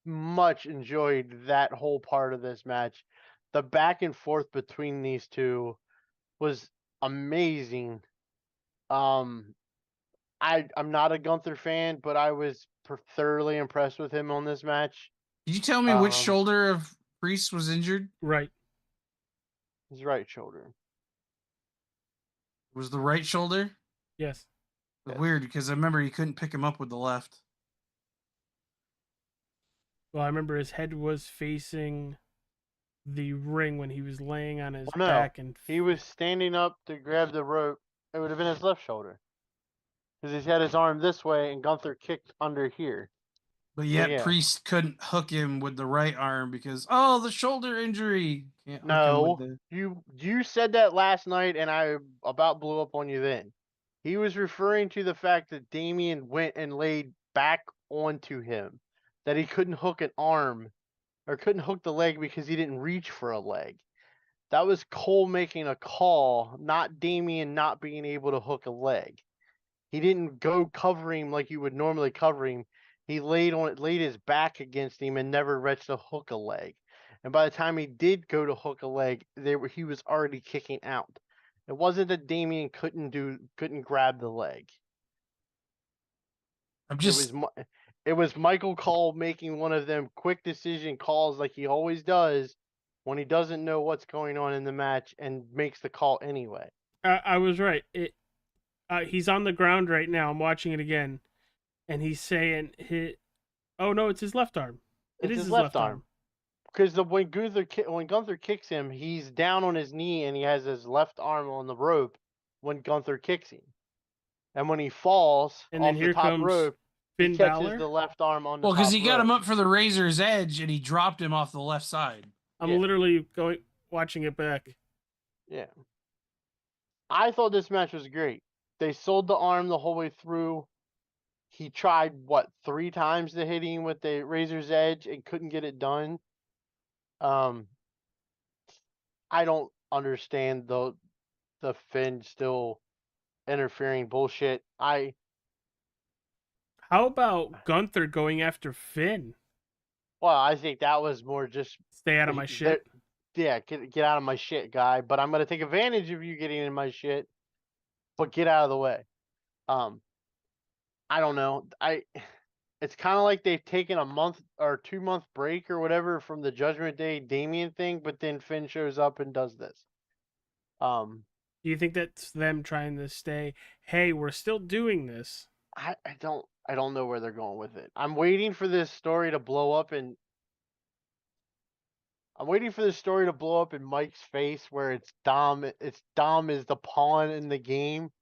much enjoyed that whole part of this match. The back and forth between these two was amazing. I'm not a Gunther fan, but I was thoroughly impressed with him on this match. Did you tell me which shoulder of Priest was injured? Right. His right shoulder. Was the right shoulder? Yes. Weird, because I remember he couldn't pick him up with the left. Well, I remember his head was facing the ring when he was laying on his back, and he was standing up to grab the rope. It would have been his left shoulder, because he's had his arm this way, and Gunther kicked under here. But yet Priest couldn't hook him with the right arm because the shoulder injury. You said that last night, and I about blew up on you then. He was referring to the fact that Damian went and laid back onto him, that he couldn't hook an arm or couldn't hook the leg because he didn't reach for a leg. That was Cole making a call, not Damian not being able to hook a leg. He didn't go cover him like you would normally cover him. He laid his back against him and never reached to hook a leg. And by the time he did go to hook a leg, he was already kicking out. It wasn't that Damian couldn't grab the leg. It was Michael Cole making one of them quick decision calls like he always does when he doesn't know what's going on in the match and makes the call anyway. I was right. He's on the ground right now. I'm watching it again, and he's saying, "Oh no, it's his left arm. It It's is his his left left arm. arm." Because when Gunther kicks him, he's down on his knee and he has his left arm on the rope when Gunther kicks him. And when he falls And then off the here top comes rope, he Finn catches Balor. the left arm on the Well, because top he got him rope. up for the Razor's Edge and he dropped him off the left side. I'm Yeah. literally watching it back. Yeah. I thought this match was great. They sold the arm the whole way through. He tried, 3 times to hit him with the Razor's Edge and couldn't get it done. I don't understand the Finn still interfering bullshit. How about Gunther going after Finn? I think that was more just Stay out of my shit. Yeah, get out of my shit, guy. But I'm gonna take advantage of you getting in my shit. But get out of the way. I don't know. It's kind of like they've taken a month or 2 month break or whatever from the Judgment Day Damien thing, but then Finn shows up and does this. Do you think that's them trying to stay? Hey, we're still doing this. I don't know where they're going with it. I'm waiting for this story to blow up in Mike's face where it's Dom is the pawn in the game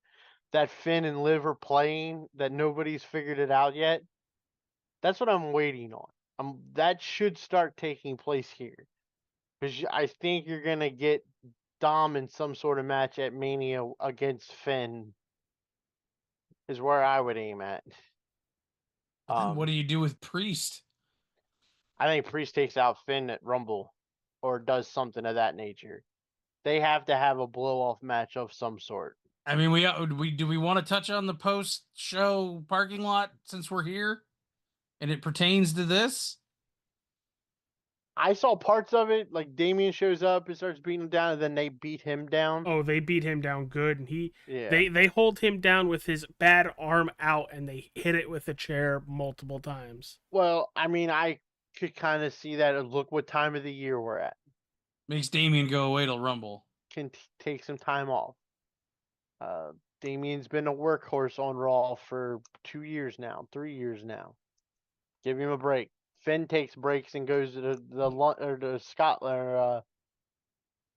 that Finn and Liv are playing that nobody's figured it out yet. That's what I'm waiting on. That should start taking place here. Because I think you're gonna get Dom in some sort of match at Mania against Finn is where I would aim at. What do you do with Priest? I think Priest takes out Finn at Rumble or does something of that nature. They have to have a blow off match of some sort. I mean, we want to touch on the post show parking lot since we're here, and it pertains to this. I saw parts of it, like Damien shows up and starts beating him down, and then they beat him down. Oh, they beat him down good, and Yeah. they hold him down with his bad arm out, and they hit it with a chair multiple times. Well, I mean, I could kind of see that. Look what time of the year we're at. Makes Damien go away to Rumble. Can take some time off. Damien's been a workhorse on Raw for 2 years now, 3 years now. Give him a break. Finn takes breaks and goes to the Scotland or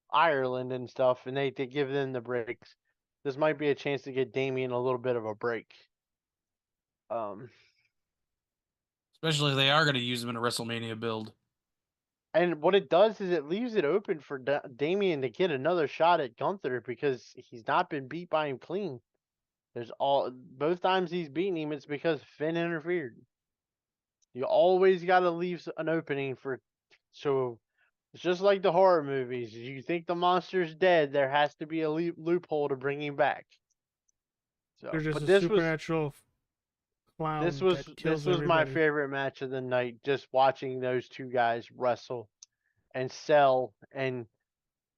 Ireland and stuff, and they give them the breaks. This might be a chance to get Damien a little bit of a break. Especially if they are going to use him in a WrestleMania build. And what it does is it leaves it open for Damien to get another shot at Gunther because he's not been beat by him clean. Both times he's beaten him, it's because Finn interfered. You always got to leave an opening so it's just like the horror movies. You think the monster's dead, there has to be a loophole to bring him back. So, There's just but a supernatural clown. This was my everybody. favorite match of the night. Just watching those two guys wrestle and sell, and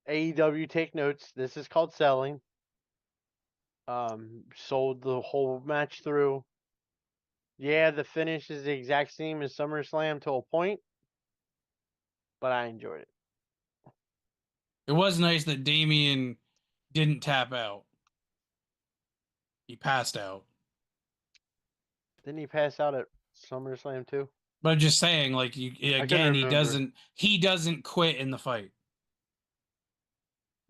AEW take notes. This is called selling. Sold the whole match through. Yeah, the finish is the exact same as SummerSlam to a point, but I enjoyed it. It was nice that Damien didn't tap out. He passed out. Didn't he pass out at SummerSlam too? But I'm just saying, like, again, he remember. doesn't quit in the fight.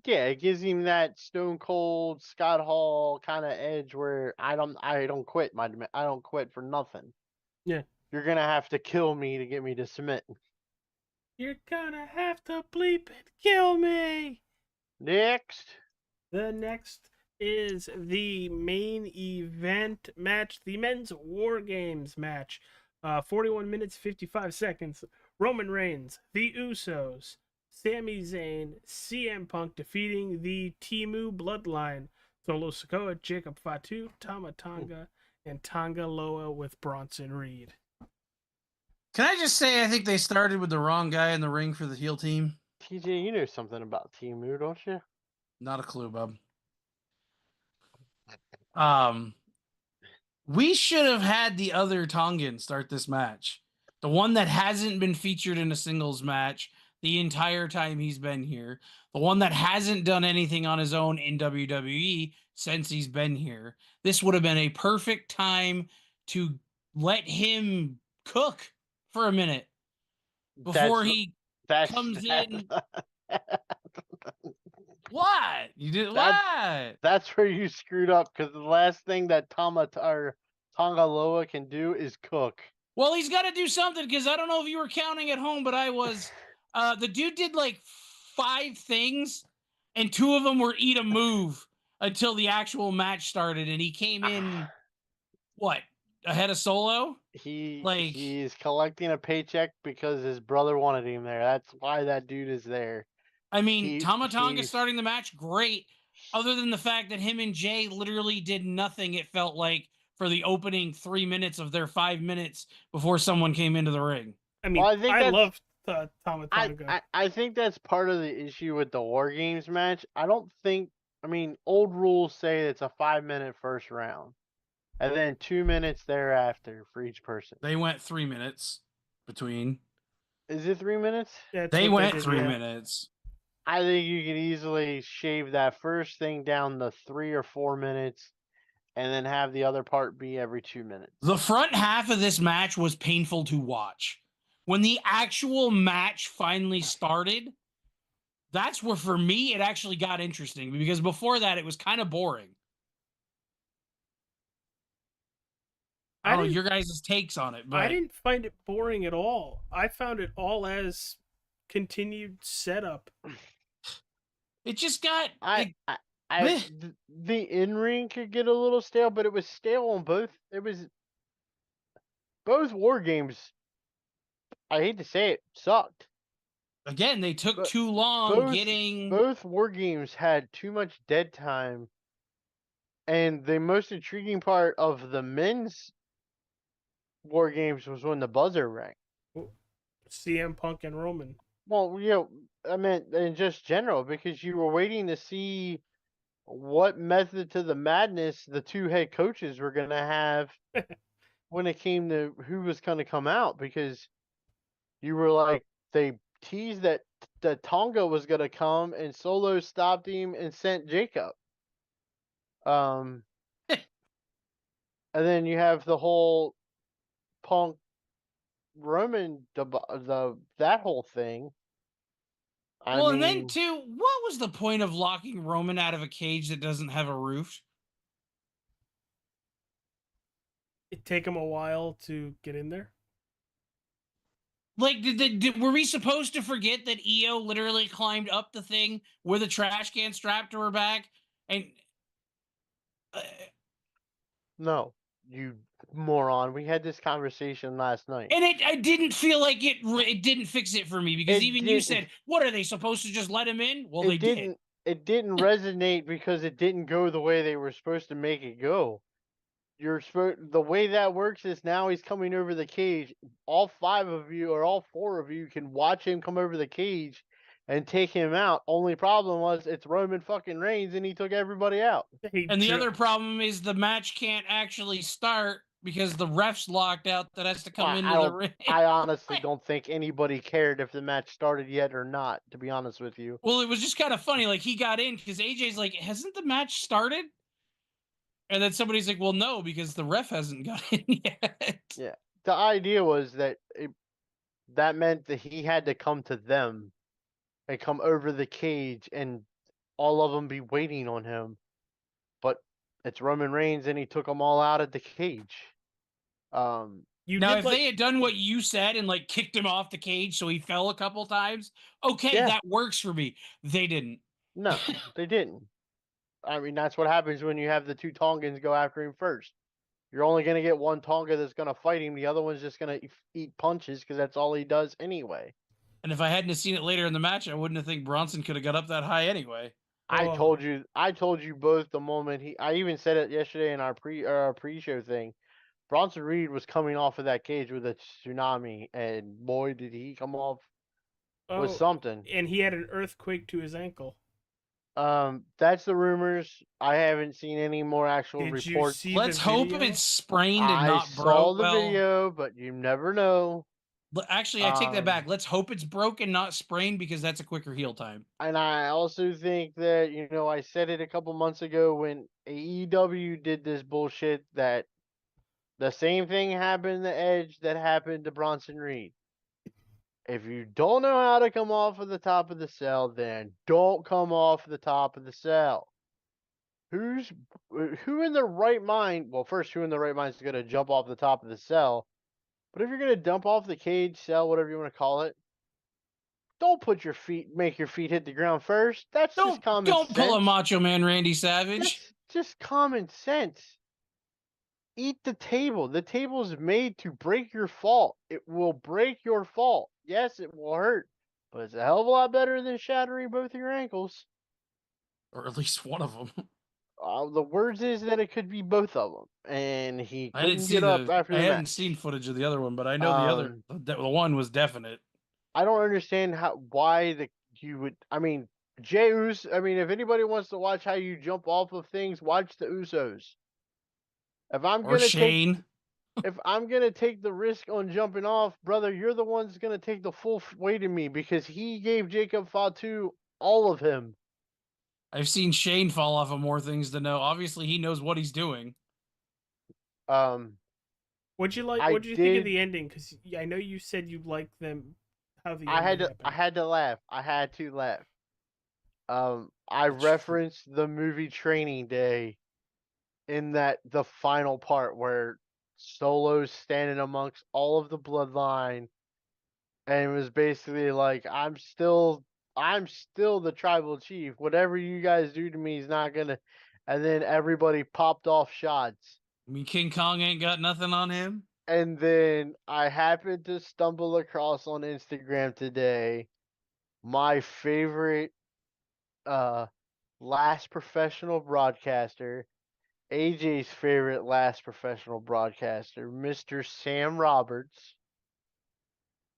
Yeah, it gives him that Stone Cold Scott Hall kind of edge where I don't quit I don't quit for nothing. Yeah. You're gonna have to kill me to get me to submit. You're gonna have to bleep and kill me. Next. The next is the main event match, the men's WarGames match. 41 minutes, 55 seconds. Roman Reigns, the Usos, Sami Zayn, CM Punk defeating the Timu Bloodline. Solo Sikoa, Jacob Fatu, Tama Tonga, and Tonga Loa with Bronson Reed. Can I just say I think they started with the wrong guy in the ring for the heel team? TJ, you know something about Timu, don't you? Not a clue, bub. We should have had the other Tongan start this match. The one that hasn't been featured in a singles match the entire time he's been here. The one that hasn't done anything on his own in WWE since he's been here. This would have been a perfect time to let him cook for a minute before he comes in. What? You did what? That's where you screwed up, because the last thing that Tongaloa can do is cook. Well, he's got to do something, because I don't know if you were counting at home, but I was. The dude did like 5 things, and 2 of them were eat a move until the actual match started, and he came in what, ahead of Solo? He's collecting a paycheck because his brother wanted him there. That's why that dude is there. I mean, Tama Tonga starting the match, great. Other than the fact that him and Jay literally did nothing, it felt like, for the opening 3 minutes of their 5 minutes before someone came into the ring. I mean, I love Tama Tonga. I think that's part of the issue with the WarGames match. Old rules say it's a 5-minute first round, and then 2 minutes thereafter for each person. They went 3 minutes between. Is it 3 minutes? Yeah, they went 3 minutes. I think you could easily shave that first thing down to 3 or 4 minutes, and then have the other part be every 2 minutes. The front half of this match was painful to watch. When the actual match finally started, that's where, for me, it actually got interesting, because before that, it was kind of boring. I don't know your guys' takes on it, but I didn't find it boring at all. I found it all as continued setup. It just got the in-ring could get a little stale, but it was stale on both. It was both WarGames. I hate to say it, sucked. Again, they took too long getting. Both WarGames had too much dead time, and the most intriguing part of the men's WarGames was when the buzzer rang. CM Punk and Roman. Well, I meant in just general, because you were waiting to see what method to the madness the 2 head coaches were going to have when it came to who was going to come out, because you were like, they teased that Tonga was going to come, and Solo stopped him and sent Jacob. And then you have the whole Punk Roman that whole thing. And then too, what was the point of locking Roman out of a cage that doesn't have a roof? It'd take him a while to get in there. Like, were we supposed to forget that Io literally climbed up the thing with a trash can strapped to her back? And no, you moron. We had this conversation last night. And I didn't feel like it didn't fix it for me, because you said, what, are they supposed to just let him in? Well, they did. It didn't resonate because it didn't go the way they were supposed to make it go. The way that works is now he's coming over the cage. All 5 of you, or all 4 of you, can watch him come over the cage and take him out. Only problem was it's Roman fucking Reigns, and he took everybody out. And the other problem is the match can't actually start because the ref's locked out that has to come into the ring. I honestly don't think anybody cared if the match started yet or not, to be honest with you. Well, it was just kind of funny. Like, he got in because AJ's like, hasn't the match started? And then somebody's like, well, no, because the ref hasn't got in yet. Yeah. The idea was that that meant that he had to come to them and come over the cage, and all of them be waiting on him. But it's Roman Reigns, and he took them all out of the cage. Now, if they had done what you said and like kicked him off the cage so he fell a couple times, okay, that works for me. They didn't. No, they didn't. I mean, that's what happens when you have the 2 Tongans go after him first. You're only going to get one Tonga that's going to fight him. The other one's just going to eat punches, because that's all he does anyway. And if I hadn't seen it later in the match, I wouldn't have think Bronson could have got up that high anyway. I told you both the moment I even said it yesterday in our pre-show thing. Bronson Reed was coming off of that cage with a tsunami, and boy, did he come off with something. And he had an earthquake to his ankle. That's the rumors. I haven't seen any more actual Did you reports. see Let's the hope video? it's sprained and I not saw broke. the Well, video, but you never know. actually, I take that back. Let's hope it's broken, not sprained, because that's a quicker heal time. And I also think that, I said it a couple months ago when AEW did this bullshit that the same thing happened to Edge that happened to Bronson Reed. If you don't know how to come off of the top of the cell, then don't come off the top of the cell. Who in their right mind? Well, first, who in their right mind is going to jump off the top of the cell? But if you're going to dump off the cage, cell, whatever you want to call it, don't make your feet hit the ground first. That's just common Don't pull a sense. Macho Man Randy Savage. That's just common sense. Eat the table. The table is made to break your fall. It will break your fall. Yes, it will hurt, but it's a hell of a lot better than shattering both your ankles. Or at least one of them. The words is that it could be both of them, and he I didn't couldn't see get up the. after I the haven't match. seen footage of the other one, but I know the other. The one was definite. I don't understand why you would. I mean, Jey Uso. I mean, if anybody wants to watch how you jump off of things, watch the Usos. If I'm Or gonna take Shane. if I'm gonna take the risk on jumping off, brother, you're the one's gonna take the full weight of me because he gave Jacob Fatu all of him. I've seen Shane fall off of more things to know. Obviously, he knows what he's doing. Um, What'd you like? I What'd you think of did. the ending? Because I know you said you liked them. How the I ending had to. happened. I had to laugh. I had to laugh. I referenced the movie Training Day in that the final part where Solo's standing amongst all of the bloodline and it was basically like I'm still the tribal chief. Whatever you guys do to me is not gonna and then everybody popped off shots. I mean, King Kong ain't got nothing on him. And then I happened to stumble across on Instagram today my favorite uh last professional broadcaster, AJ's favorite last professional broadcaster, Mr. Sam Roberts.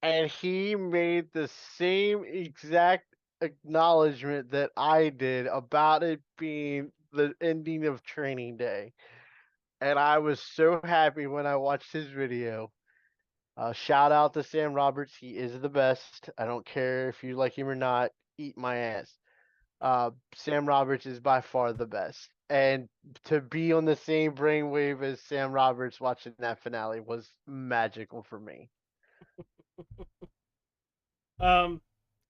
And he made the same exact acknowledgement that I did about it being the ending of Training Day. And I was so happy when I watched his video. Shout out to Sam Roberts. He is the best. I don't care if you like him or not. Eat my ass. Sam Roberts is by far the best. And to be on the same brainwave as Sam Roberts watching that finale was magical for me. Um,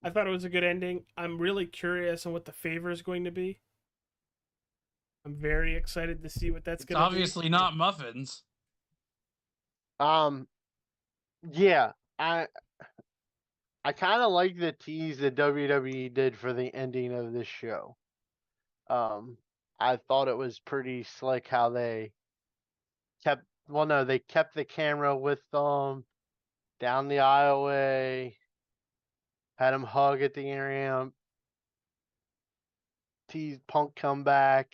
I thought it was a good ending. I'm really curious on what the favor is going to be. I'm very excited to see what that's It's going to be. obviously not muffins. Yeah, I kind of like the tease that WWE did for the ending of this show. Um, I thought it was pretty slick how they they kept the camera with them down the aisleway, had him hug at the ramp, tease Punk come back.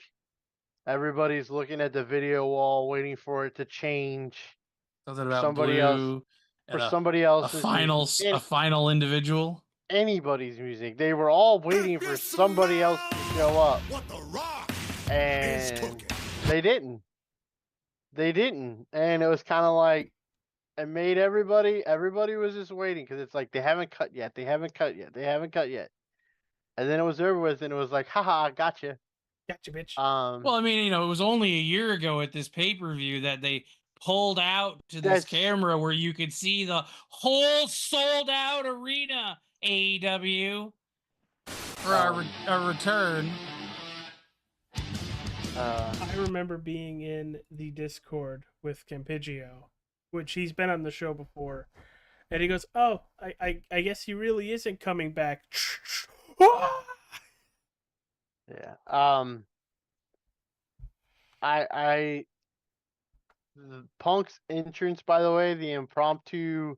Everybody's looking at the video wall, waiting for it to change Something for about somebody else, blue for and somebody a else's music. final a final individual. Anybody's music. They were all waiting for somebody else to show up. And they didn't. They didn't. And it was kind of like, it made everybody was just waiting because it's like, they haven't cut yet. They haven't cut yet. They haven't cut yet. And then it was over with and it was like, haha, gotcha. Gotcha, bitch. Well, I mean, it was only a year ago at this pay-per-view that they pulled out to this That's- camera where you could see the whole sold out arena AEW for our return. I remember being in the Discord with Campigio, which he's been on the show before, and he goes, "Oh, I guess he really isn't coming back." yeah. The Punk's entrance, by the way, the impromptu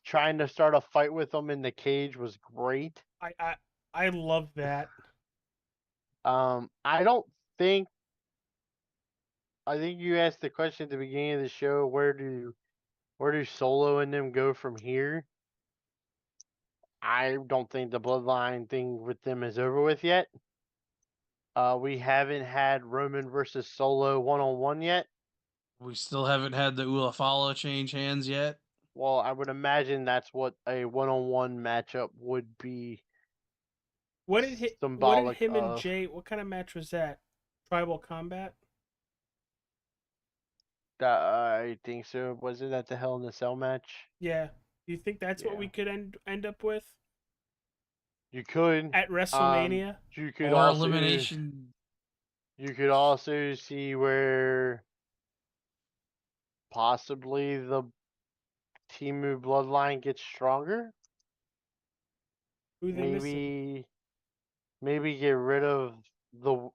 trying to start a fight with him in the cage was great. I love that. I don't think. I think you asked the question at the beginning of the show. Where do Solo and them go from here? I don't think the bloodline thing with them is over with yet. We haven't had Roman versus Solo 1-on-1 yet. We still haven't had the Ulafala change hands yet. Well, I would imagine that's what a 1-on-1 matchup would be. What did Symbolic him and of. Jay? What kind of match was that? Tribal combat? I think so. Was it at the Hell in a Cell match? Yeah. Do you think that's what Yeah. we could end up with You could. at WrestleMania? You could Or also elimination. You could also see where possibly the Timu bloodline gets stronger. Who they missing? Maybe get rid of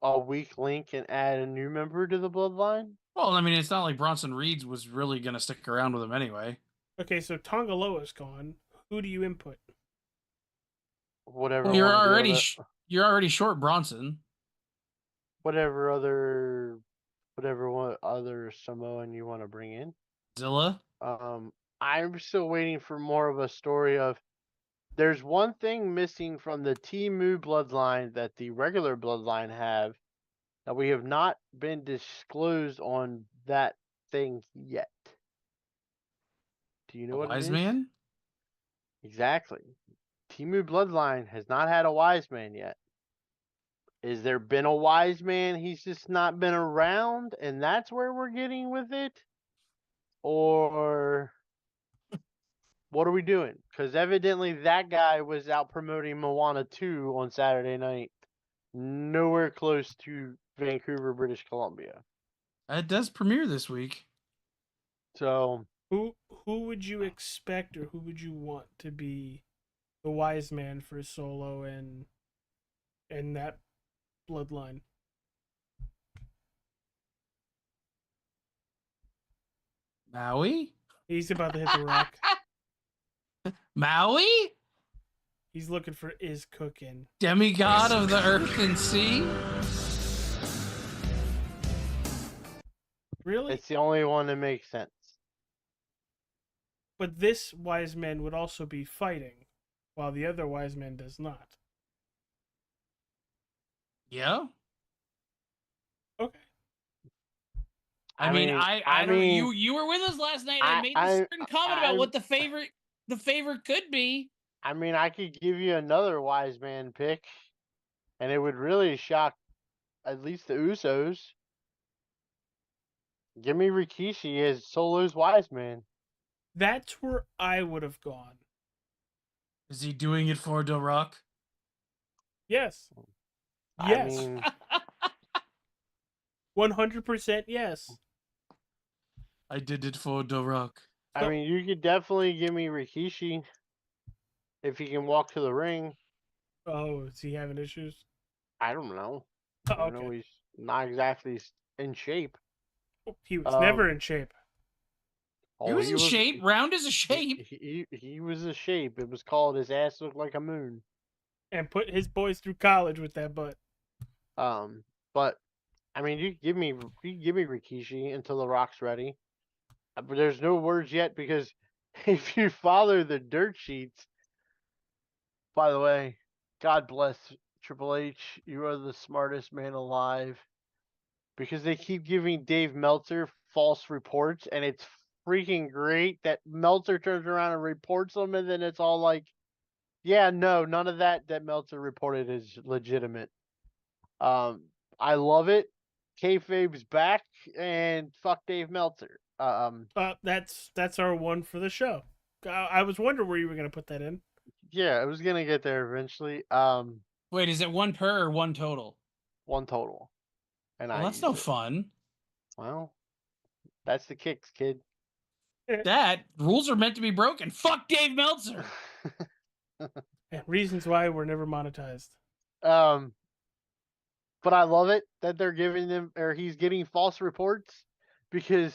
a weak link and add a new member to the bloodline. Well, I mean, it's not like Bronson Reed was really going to stick around with him anyway. Okay, so Tongaloa's gone. Who do you input? Whatever. You're already short Bronson. Whatever other Samoan you want to bring in. Zilla. I'm still waiting for more of a story of. There's one thing missing from the Timu bloodline that the regular bloodline have that we have not been disclosed on that thing yet. Do you know what it Wise is? man? Exactly. Timu bloodline has not had a wise man yet. Is there been a wise man? He's just not been around, and that's where we're getting with it? Or what are we doing? Because evidently that guy was out promoting Moana 2 on Saturday night. Nowhere close to Vancouver, British Columbia. It does premiere this week. So Who would you expect, or who would you want to be the wise man for Solo and that bloodline? Maui? He's about to hit the rock. Maui? He's looking for is cooking. Demigod of the earth and sea? Really? it's the only one that makes sense. But this wise man would also be fighting, while the other wise man does not. Yeah. Okay. I mean, I don't. You were with us last night. I made a certain comment about what the favorite could be. I mean, I could give you another wise man pick, and it would really shock at least the Usos. Give me Rikishi as Solo's wise man. That's where I would have gone. Is he doing it for The Rock? Yes. I Yes. mean, 100% yes. I did it for The Rock. I mean, you could definitely give me Rikishi if he can walk to the ring. Oh, is he having issues? I don't know. Oh, I know okay. he's not exactly in shape. He was never in shape. He was in shape. Round as a shape. He was a shape. It was called his ass looked like a moon. And put his boys through college with that butt. But I mean, you give me Rikishi until the Rock's ready. But there's no words yet because if you follow the dirt sheets, by the way, God bless Triple H. You are the smartest man alive. Because they keep giving Dave Meltzer false reports, and it's freaking great that Meltzer turns around and reports them, and then it's all like, yeah, no, none of that Meltzer reported is legitimate. I love it. Kayfabe's back, and fuck Dave Meltzer. That's our one for the show. I was wondering where you were gonna put that in. Yeah, I was gonna get there eventually. Wait, is it one per or one total? One total. And well, that's no fun. Well, that's the kicks, kid. That rules are meant to be broken. Fuck Dave Meltzer. Reasons why we're never monetized. But I love it that they're giving them, or he's getting false reports, because,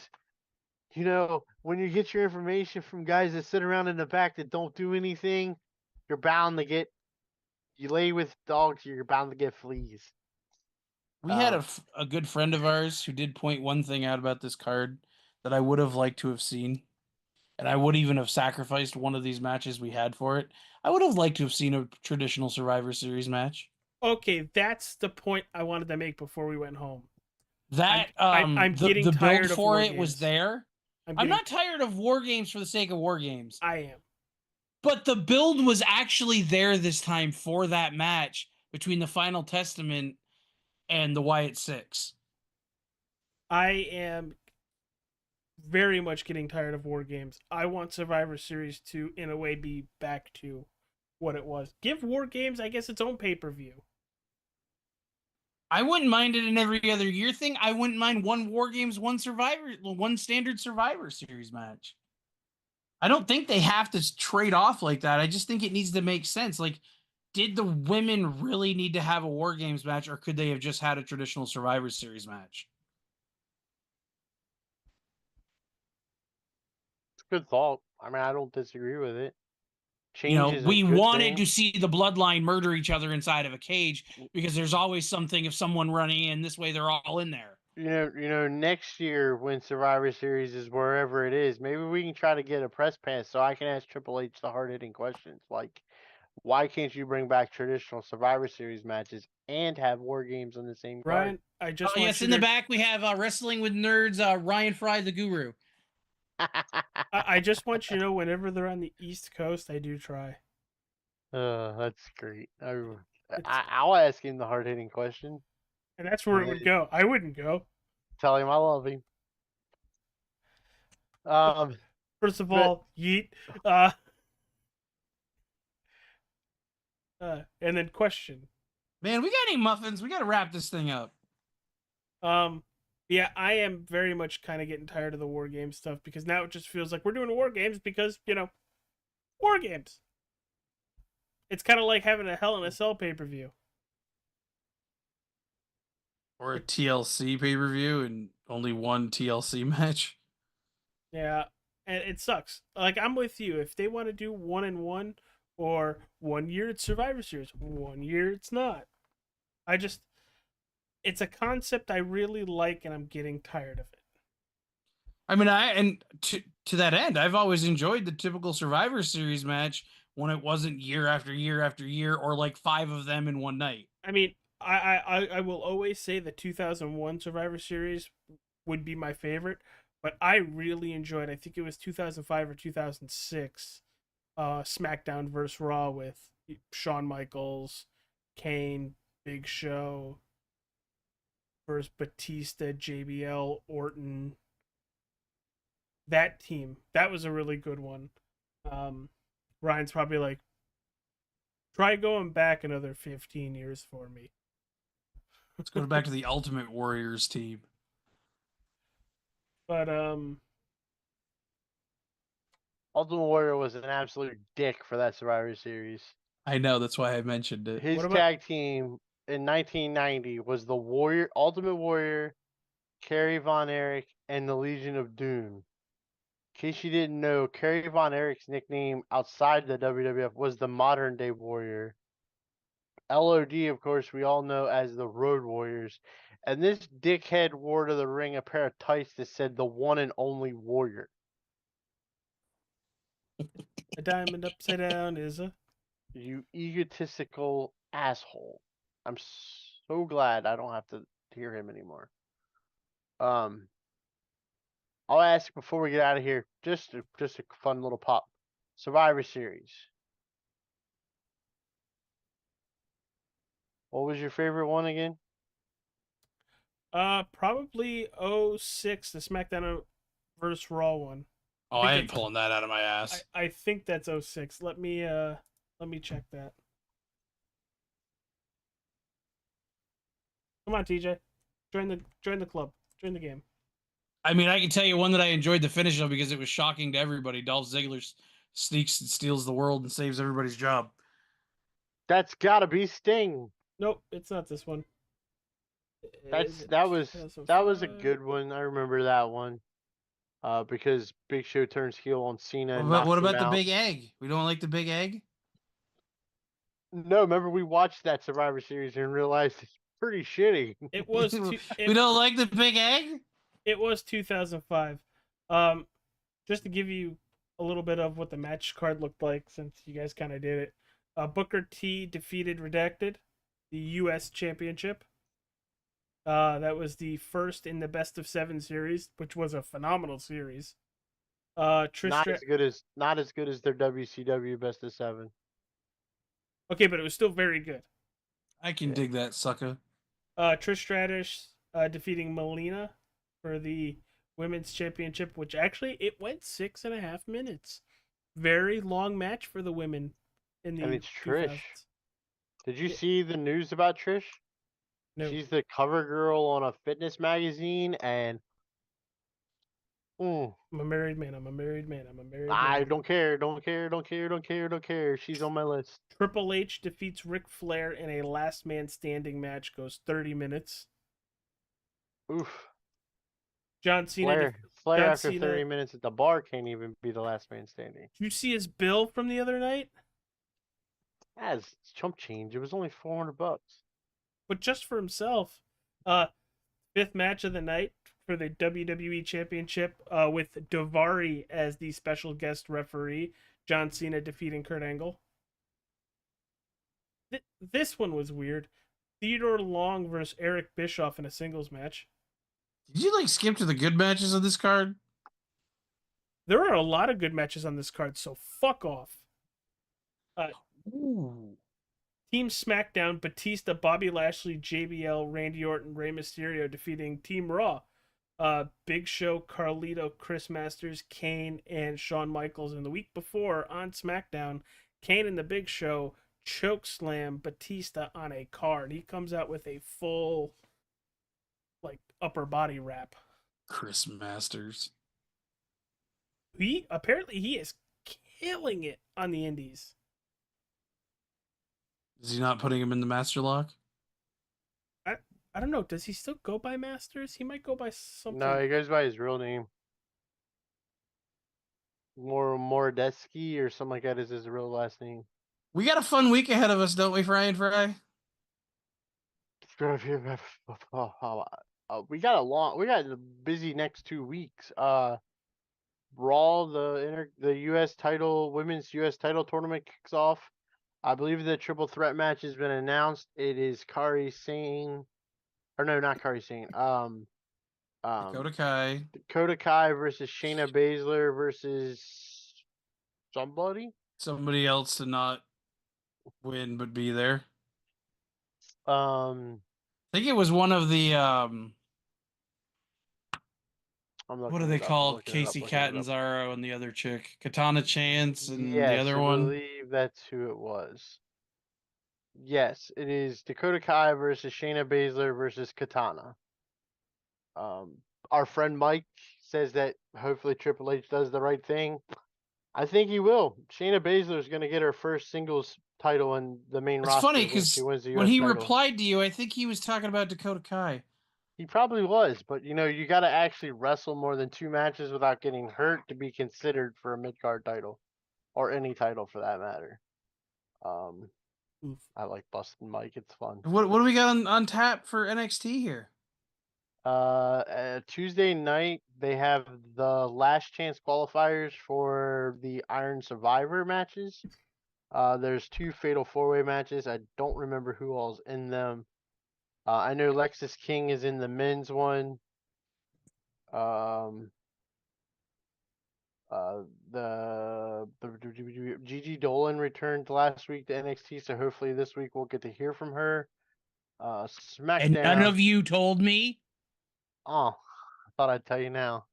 you know, when you get your information from guys that sit around in the back that don't do anything, you're bound to get. You lay with dogs, you're bound to get fleas. We had a good friend of ours who did point one thing out about this card that I would have liked to have seen. And I would even have sacrificed one of these matches we had for it. I would have liked to have seen a traditional Survivor Series match. Okay, that's the point I wanted to make before we went home. That I'm getting the build tired of for war it was games. there. I'm I'm getting. not tired of war games for the sake of war games, I am. but the build was actually there this time for that match between the Final Testament and the Wyatt Six. I am very much getting tired of war games. I want Survivor Series to, in a way, be back to what it was. Give war games, I guess, its own pay per view. I wouldn't mind it an every other year thing. I wouldn't mind one War Games, one standard Survivor Series match. I don't think they have to trade off like that. I just think it needs to make sense. Like, did the women really need to have a War Games match, or could they have just had a traditional Survivor Series match? It's a good thought. I mean, I don't disagree with it. You Change know, is a we good wanted thing. to see the bloodline murder each other inside of a cage because there's always something of someone running in. This way, they're all in there. Next year when Survivor Series is wherever it is, maybe we can try to get a press pass so I can ask Triple H the hard hitting questions like, why can't you bring back traditional Survivor Series matches and have War Games on the same card? Ryan, I Oh, just want yes, you in the to. back, we have Wrestling with Nerds, Ryan Fry, the Guru. I just want you to know whenever they're on the East Coast, I do try. That's great. It's, I'll ask him the hard hitting question. and that's where it would go. I wouldn't go. Tell him I love him. Um, First of but all, yeet. And then question. Man, we got any muffins? We got to wrap this thing up. Um, yeah, I am very much kind of getting tired of the war game stuff because now it just feels like we're doing war games because war games. It's kind of like having a Hell in a Cell pay per view. Or a TLC pay per view and only one TLC match. Yeah, and it sucks. Like I'm with you. If they want to do 1-1 or 1 year it's Survivor Series, 1 year it's not. I just it's a concept I really like and I'm getting tired of it. I mean, to that end, I've always enjoyed the typical Survivor Series match when it wasn't year after year after year or like 5 of them in one night. I mean, I will always say the 2001 Survivor Series would be my favorite, but I really enjoyed. I think it was 2005 or 2006, SmackDown versus Raw with Shawn Michaels, Kane, Big Show versus Batista, JBL, Orton. That team, that was a really good one. Um, Ryan's probably like, try going back another 15 years for me. Let's go back to the Ultimate Warriors team. But Ultimate Warrior was an absolute dick for that Survivor Series. I know, that's why I mentioned it. His What about tag team in 1990 was the Ultimate Warrior, Kerry Von Erich, and the Legion of Doom. In case you didn't know, Kerry Von Erich's nickname outside the WWF was the Modern Day Warrior. LOD, of course, we all know as the Road Warriors. And this dickhead wore to the ring a pair of tights that said the one and only Warrior. a diamond upside down is a. You egotistical asshole. I'm so glad I don't have to hear him anymore. I'll ask before we get out of here, just a fun little pop. Survivor Series. What was your favorite one again? Probably '06, the SmackDown versus Raw one. Oh, I ain't pulling that out of my ass. I think that's '06. Let me check that. Come on, TJ. Join the club. Join the game. I mean, I can tell you one that I enjoyed the finish of because it was shocking to everybody. Dolph Ziggler sneaks and steals the world and saves everybody's job. That's gotta be Sting. Nope, it's not this one. That was a good one. I remember that one. Because Big Show turns heel on Cena and knocks What him about the out. Big Egg? We don't like the Big Egg? No, remember we watched that Survivor Series and realized it's pretty shitty. It was We don't like the Big Egg? It was 2005. Just to give you a little bit of what the match card looked like, since you guys kind of did it. Booker T defeated Redacted. the U.S. Championship. That was the first in the best of 7 series, which was a phenomenal series. Not as good as their WCW best of 7. Okay, but it was still very good. I can dig that, sucker. Trish Stratus defeating Melina for the women's championship, which actually it went 6.5 minutes. Very long match for the women in the And it's 2000s. Trish. Did you see the news about Trish? No, She's the cover girl on a fitness magazine, and I'm a married man. I'm a married man. I'm a married I man. don't care, don't care, don't care, don't care, don't care. She's on my list. Triple H defeats Ric Flair in a last man standing match, goes 30 minutes. Oof. John Cena. Flair John after Cena. 30 minutes at the bar can't even be the last man standing. Did you see his bill from the other night? That's chump change. It was only $400. But just for himself. Fifth match of the night for the WWE Championship with Daivari as the special guest referee. John Cena defeating Kurt Angle. This one was weird. Theodore Long versus Eric Bischoff in a singles match. Did you like skip to the good matches of this card? There are a lot of good matches on this card, so fuck off. Ooh. Team SmackDown, Batista, Bobby Lashley, JBL, Randy Orton, Rey Mysterio defeating Team Raw. Big Show, Carlito, Chris Masters, Kane, and Shawn Michaels. And the week before on SmackDown, Kane and the Big Show chokeslam Batista on a card. He comes out with a full, like, upper body wrap. Chris Masters. He is killing it on the indies. Is he not putting him in the master lock? I don't know. Does he still go by Masters? He might go by something. No, he goes by his real name. Morodetsky or something like that is his real last name. We got a fun week ahead of us, don't we, Fry and Fry? We got a busy next 2 weeks. Raw, the U.S. title, women's U.S. title tournament kicks off. I believe the triple threat match has been announced. It is Kari Sane, or no, not Kari Sane. Dakota Kai. Dakota Kai versus Shayna Baszler versus somebody else to not win but be there. I think it was one of the what are they called? Casey Catanzaro and the other chick, Katana Chance, and the other one. I believe that's who it was. Yes, it is Dakota Kai versus Shayna Baszler versus Katana. Our friend Mike says that hopefully Triple H does the right thing. I think he will. Shayna Baszler is going to get her first singles title in the main roster. It's funny because when he replied to you, I think he was talking about Dakota Kai. He probably was, but you got to actually wrestle more than 2 matches without getting hurt to be considered for a mid-card title, or any title for that matter. I like busting Mike. It's fun. What do we got on tap for NXT here? Tuesday night they have the last chance qualifiers for the Iron Survivor matches. There's 2 fatal 4-way matches. I don't remember who all's in them. I know Lexis King is in the men's one. The Gigi Dolan returned last week to NXT, so hopefully this week we'll get to hear from her. SmackDown. And none of you told me? Oh, I thought I'd tell you now.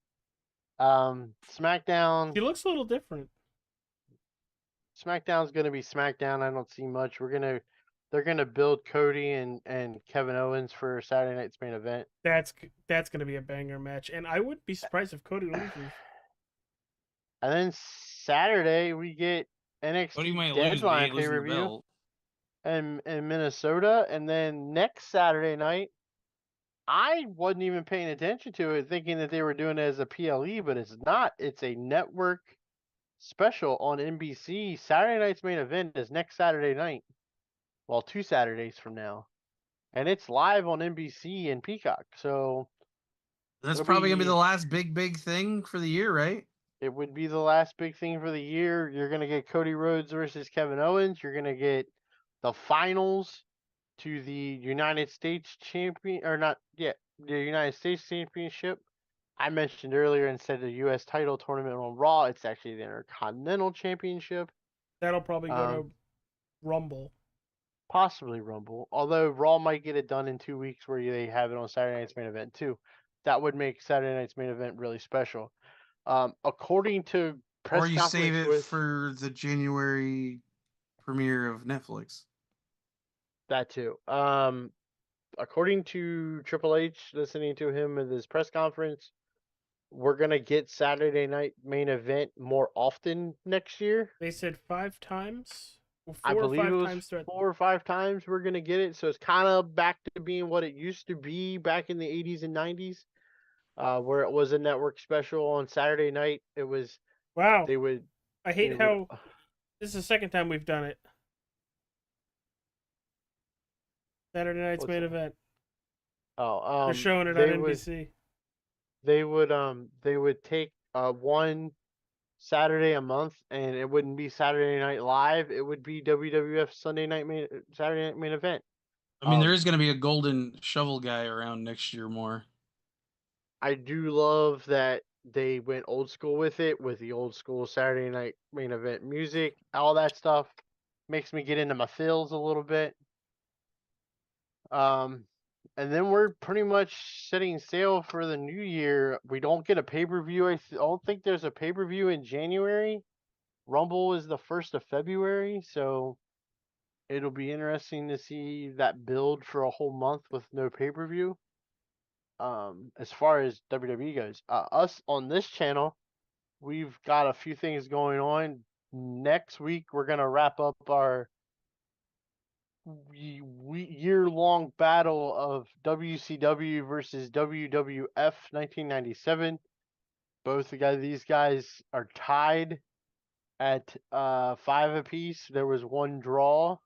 SmackDown. He looks a little different. SmackDown's gonna be SmackDown. I don't see much. They're gonna build Cody and Kevin Owens for Saturday night's main event. That's gonna be a banger match, and I wouldn't be surprised if Cody loses. And then Saturday we get NXT Deadline pay-per-view in Minnesota, and then next Saturday night, I wasn't even paying attention to it, thinking that they were doing it as a PLE, but it's not. It's a network special on NBC. Saturday night's main event is next Saturday night. Well, 2 Saturdays from now. And it's live on NBC and Peacock. So that's probably going to be the last big thing for the year, right? It would be the last big thing for the year. You're going to get Cody Rhodes versus Kevin Owens. You're going to get the finals to the United States champion, or not yet, the United States Championship. I mentioned earlier instead of the U.S. title tournament on Raw, it's actually the Intercontinental Championship. That'll probably go to Rumble. Possibly Rumble, although Raw might get it done in 2 weeks where they have it on Saturday Night's Main Event too. That would make Saturday Night's Main Event really special. According to press Or you save conference it with for the January premiere of Netflix. that too. According to Triple H, listening to him at his press conference, we're gonna get Saturday Night Main Event more often next year. They said 5 times. Well, I 4 or believe 5 it was times throughout. 4 or 5 times we're gonna get it, so it's kind of back to being what it used to be back in the 80s and 90s, where it was a network special on Saturday night. It was Wow. they would I hate they how would, this is the second time we've done it. Saturday night's What's main that? event. oh They're showing it on NBC. they would take one Saturday a month, and it wouldn't be Saturday Night Live. It would be WWF Saturday Night Main Event. I mean, there is going to be a golden shovel guy around next year more. I do love that they went old school with it, with the old school Saturday Night Main Event music, all that stuff. Makes me get into my feels a little bit. And then we're pretty much setting sail for the new year. We don't get a pay-per-view. I don't think there's a pay-per-view in January. Rumble is the 1st of February, so it'll be interesting to see that build for a whole month with no pay-per-view. As far as WWE goes, us on this channel, we've got a few things going on. Next week, we're gonna wrap up our year-long battle of WCW versus WWF 1997. Both these guys are tied at 5 apiece. There was one draw.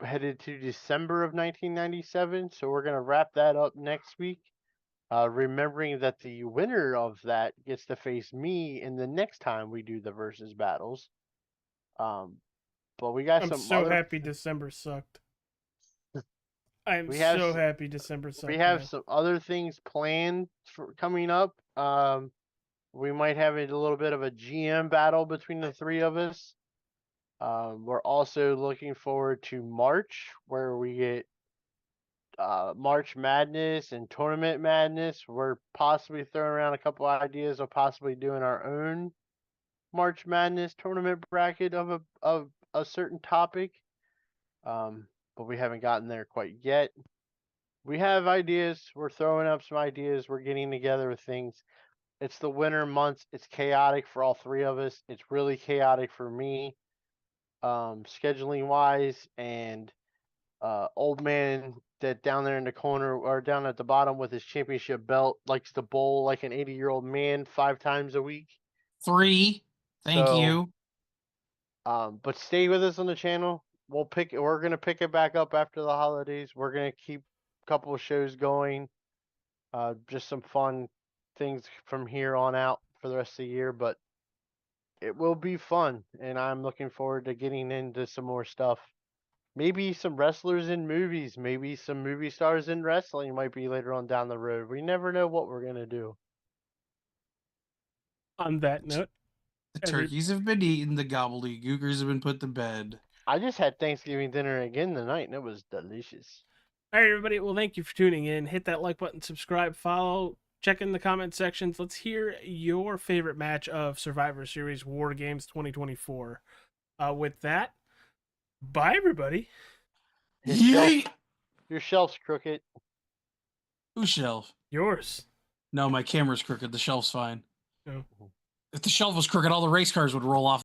Headed to December of 1997, so we're gonna wrap that up next week. Remembering that the winner of that gets to face me in the next time we do the versus battles. But we got I'm some so other. happy December sucked. I'm We have so s- happy December sucked. We have man. some other things planned for coming up. We might have a little bit of a GM battle between the three of us. We're also looking forward to March, where we get March Madness and Tournament Madness. We're possibly throwing around a couple ideas of possibly doing our own March Madness tournament bracket of a certain topic. But we haven't gotten there quite yet. We have ideas. We're throwing up some ideas. We're getting together with things. It's the winter months. It's chaotic for all three of us. It's really chaotic for me, scheduling wise, and old man that down there in the corner or down at the bottom with his championship belt likes to bowl like an 80-year-old man 5 times a week. 3. Thank you. But stay with us on the channel. We're gonna pick it back up after the holidays. We're gonna keep a couple of shows going. Just some fun things from here on out for the rest of the year, but it will be fun, and I'm looking forward to getting into some more stuff. Maybe some wrestlers in movies, maybe some movie stars in wrestling might be later on down the road. We never know what we're gonna do. On that note, The turkeys have been eaten, the gobbledygookers have been put to bed. I just had Thanksgiving dinner again tonight, and it was delicious. all right, everybody. Well, thank you for tuning in. Hit that like button, subscribe, follow, check in the comment sections. Let's hear your favorite match of Survivor Series War Games 2024. With that, bye, everybody. Yay! Your shelf's crooked. Whose shelf? Yours. No, my camera's crooked. The shelf's fine. No. If the shelf was crooked, all the race cars would roll off